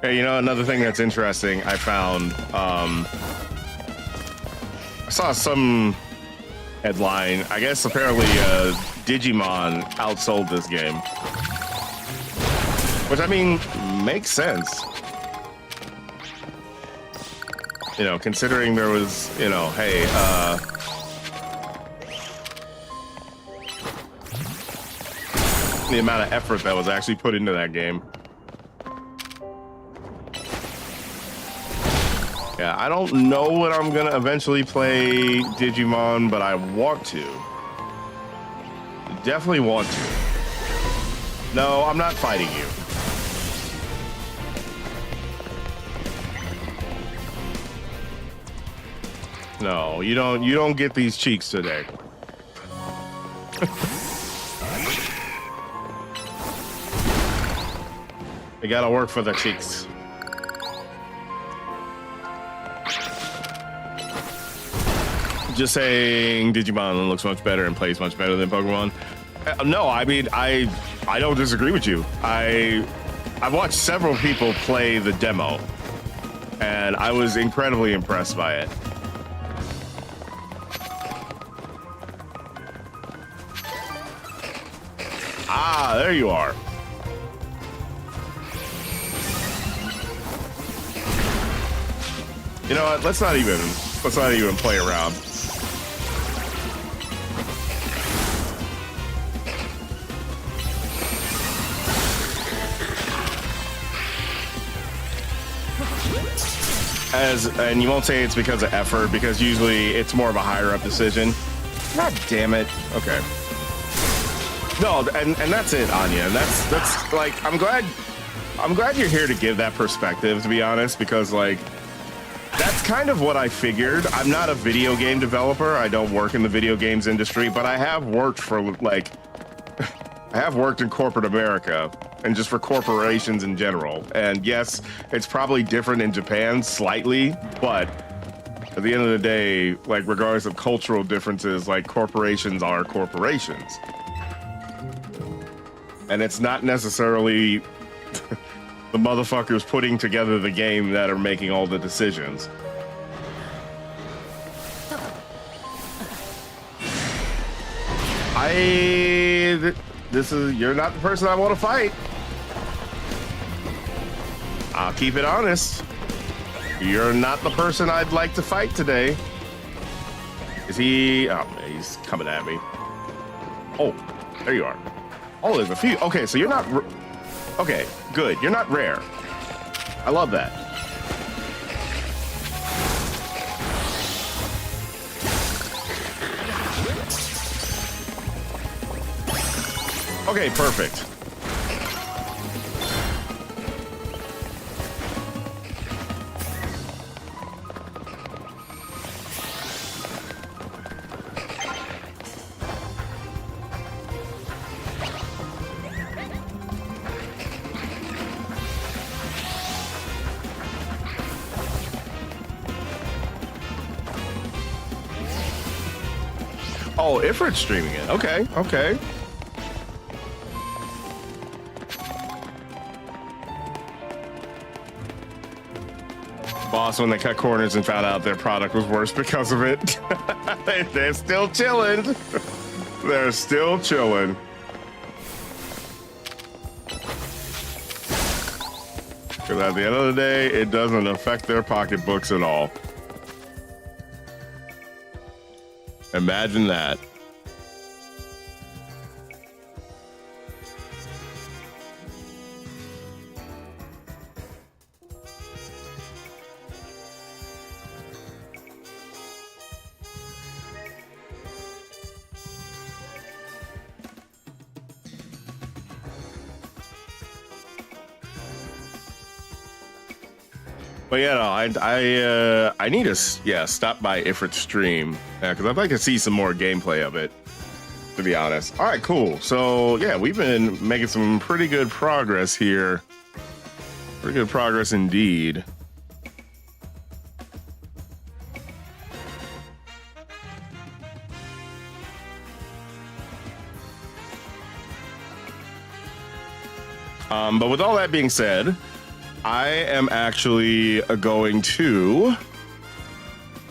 S1: Hey, you know, another thing that's interesting I found, I saw some headline. I guess apparently Digimon outsold this game. Which, I mean, makes sense. You know, considering there was, you know, hey, the amount of effort that was actually put into that game. Yeah, I don't know what I'm gonna eventually play Digimon, but I want to. Definitely want to. No, I'm not fighting you. No, you don't get these cheeks today. They gotta work for the cheeks. Just saying Digimon looks much better and plays much better than Pokemon. No, I mean, I don't disagree with you. I've watched several people play the demo, and I was incredibly impressed by it. Ah, there you are. You know what? Let's not even play around. And you won't say it's because of effort, because usually it's more of a higher up decision. God damn it. Okay. No, and that's it, Anya. And that's like, I'm glad you're here to give that perspective, to be honest, because like that's kind of what I figured. I'm not a video game developer. I don't work in the video games industry, but I have worked for like I have worked in corporate America and just for corporations in general. And yes, it's probably different in Japan slightly, but at the end of the day, like regardless of cultural differences, like corporations are corporations. And it's not necessarily the motherfuckers putting together the game that are making all the decisions. You're not the person I want to fight. I'll keep it honest. You're not the person I'd like to fight today. Is he? Oh, man, he's coming at me. Oh, there you are. Oh, there's a few. Okay, so you're not. Okay, good. You're not rare. I love that. Okay, perfect. Oh, Ifrit's streaming it. Okay, okay. Boss, when they cut corners and found out their product was worse because of it. They're still chilling. They're still chilling. Because at the end of the day, it doesn't affect their pocketbooks at all. Imagine that. But yeah, no, I need to stop by Ifrit's stream because I'd like to see some more gameplay of it. To be honest. All right, cool. So yeah, we've been making some pretty good progress here. Pretty good progress indeed. But with all that being said, I am actually going to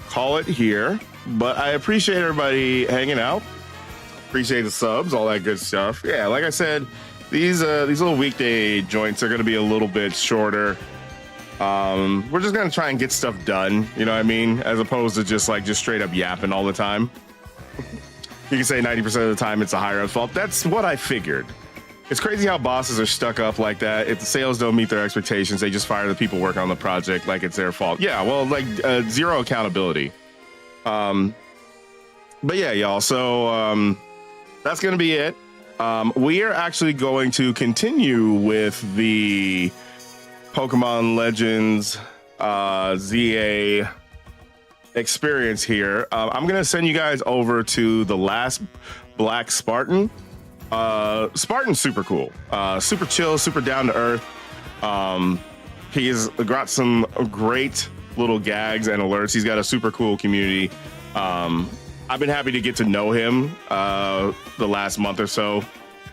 S1: call it here, but I appreciate everybody hanging out. Appreciate the subs, all that good stuff. Yeah, like I said, these little weekday joints are going to be a little bit shorter. We're just going to try and get stuff done, you know what I mean? As opposed to just straight up yapping all the time. You can say 90% of the time it's a higher-up's fault. That's what I figured. It's crazy how bosses are stuck up like that. If the sales don't meet their expectations, they just fire the people working on the project like it's their fault. Yeah, well, zero accountability. But yeah, y'all. So that's going to be it. We are actually going to continue with the Pokemon Legends ZA experience here. I'm going to send you guys over to the last Black Spartan. Spartan's super cool, super chill, super down to earth. He's got some great little gags and alerts. He's got a super cool community. I've been happy to get to know him the last month or so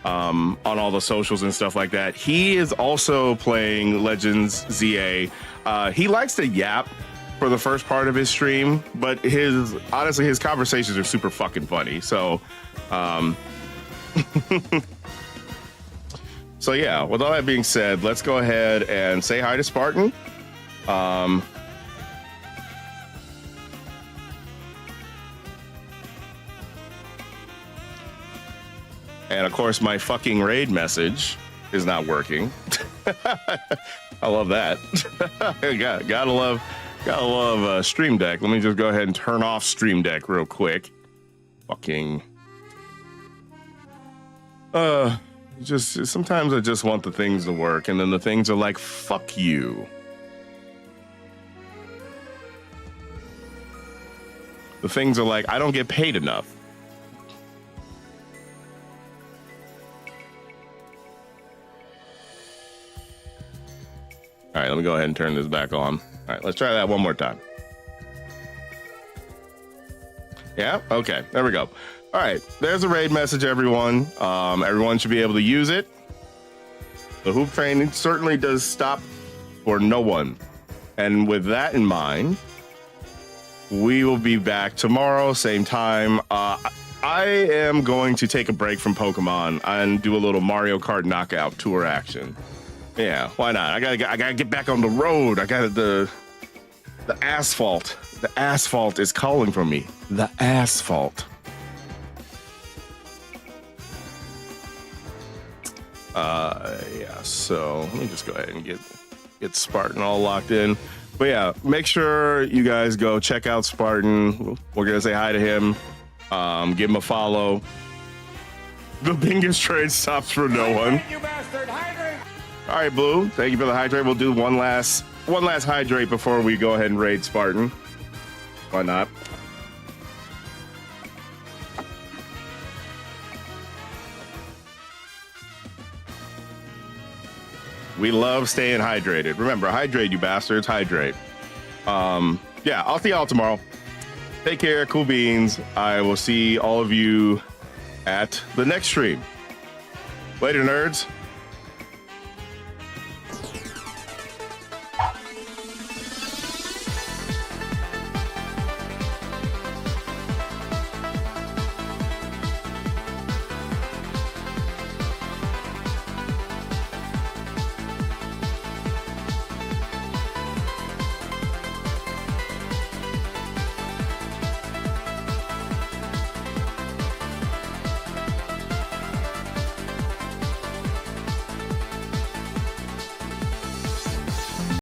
S1: on all the socials and stuff like that. He is also playing Legends ZA. He likes to yap for the first part of his stream, but honestly his conversations are super fucking funny. So so yeah, with all that being said, let's go ahead and say hi to Spartan. And of course, my fucking raid message is not working. I love that. Gotta love Stream Deck. Let me just go ahead and turn off Stream Deck real quick. Fucking. Just sometimes I just want the things to work, and then the things are like, fuck you. The things are like, I don't get paid enough. All right, let me go ahead and turn this back on. All right, let's try that one more time. Yeah, okay, there we go. All right, there's a raid message, everyone. Everyone should be able to use it. The Hupe Train certainly does stop for no one. And with that in mind, we will be back tomorrow, same time. I am going to take a break from Pokemon and do a little Mario Kart Knockout Tour action. Yeah, why not? I gotta get back on the road. I got the asphalt. The asphalt is calling for me. The asphalt. Yeah. So let me just go ahead and get Spartan all locked in. But yeah, make sure you guys go check out Spartan. We're gonna say hi to him. Give him a follow. The biggest trade stops for no one.
S3: You bastard, hydrate!
S1: All right, Blue. Thank you for the hydrate. We'll do one last hydrate before we go ahead and raid Spartan. Why not? We love staying hydrated. Remember, hydrate, you bastards. Hydrate. Yeah, I'll see y'all tomorrow. Take care. Cool beans. I will see all of you at the next stream. Later, nerds.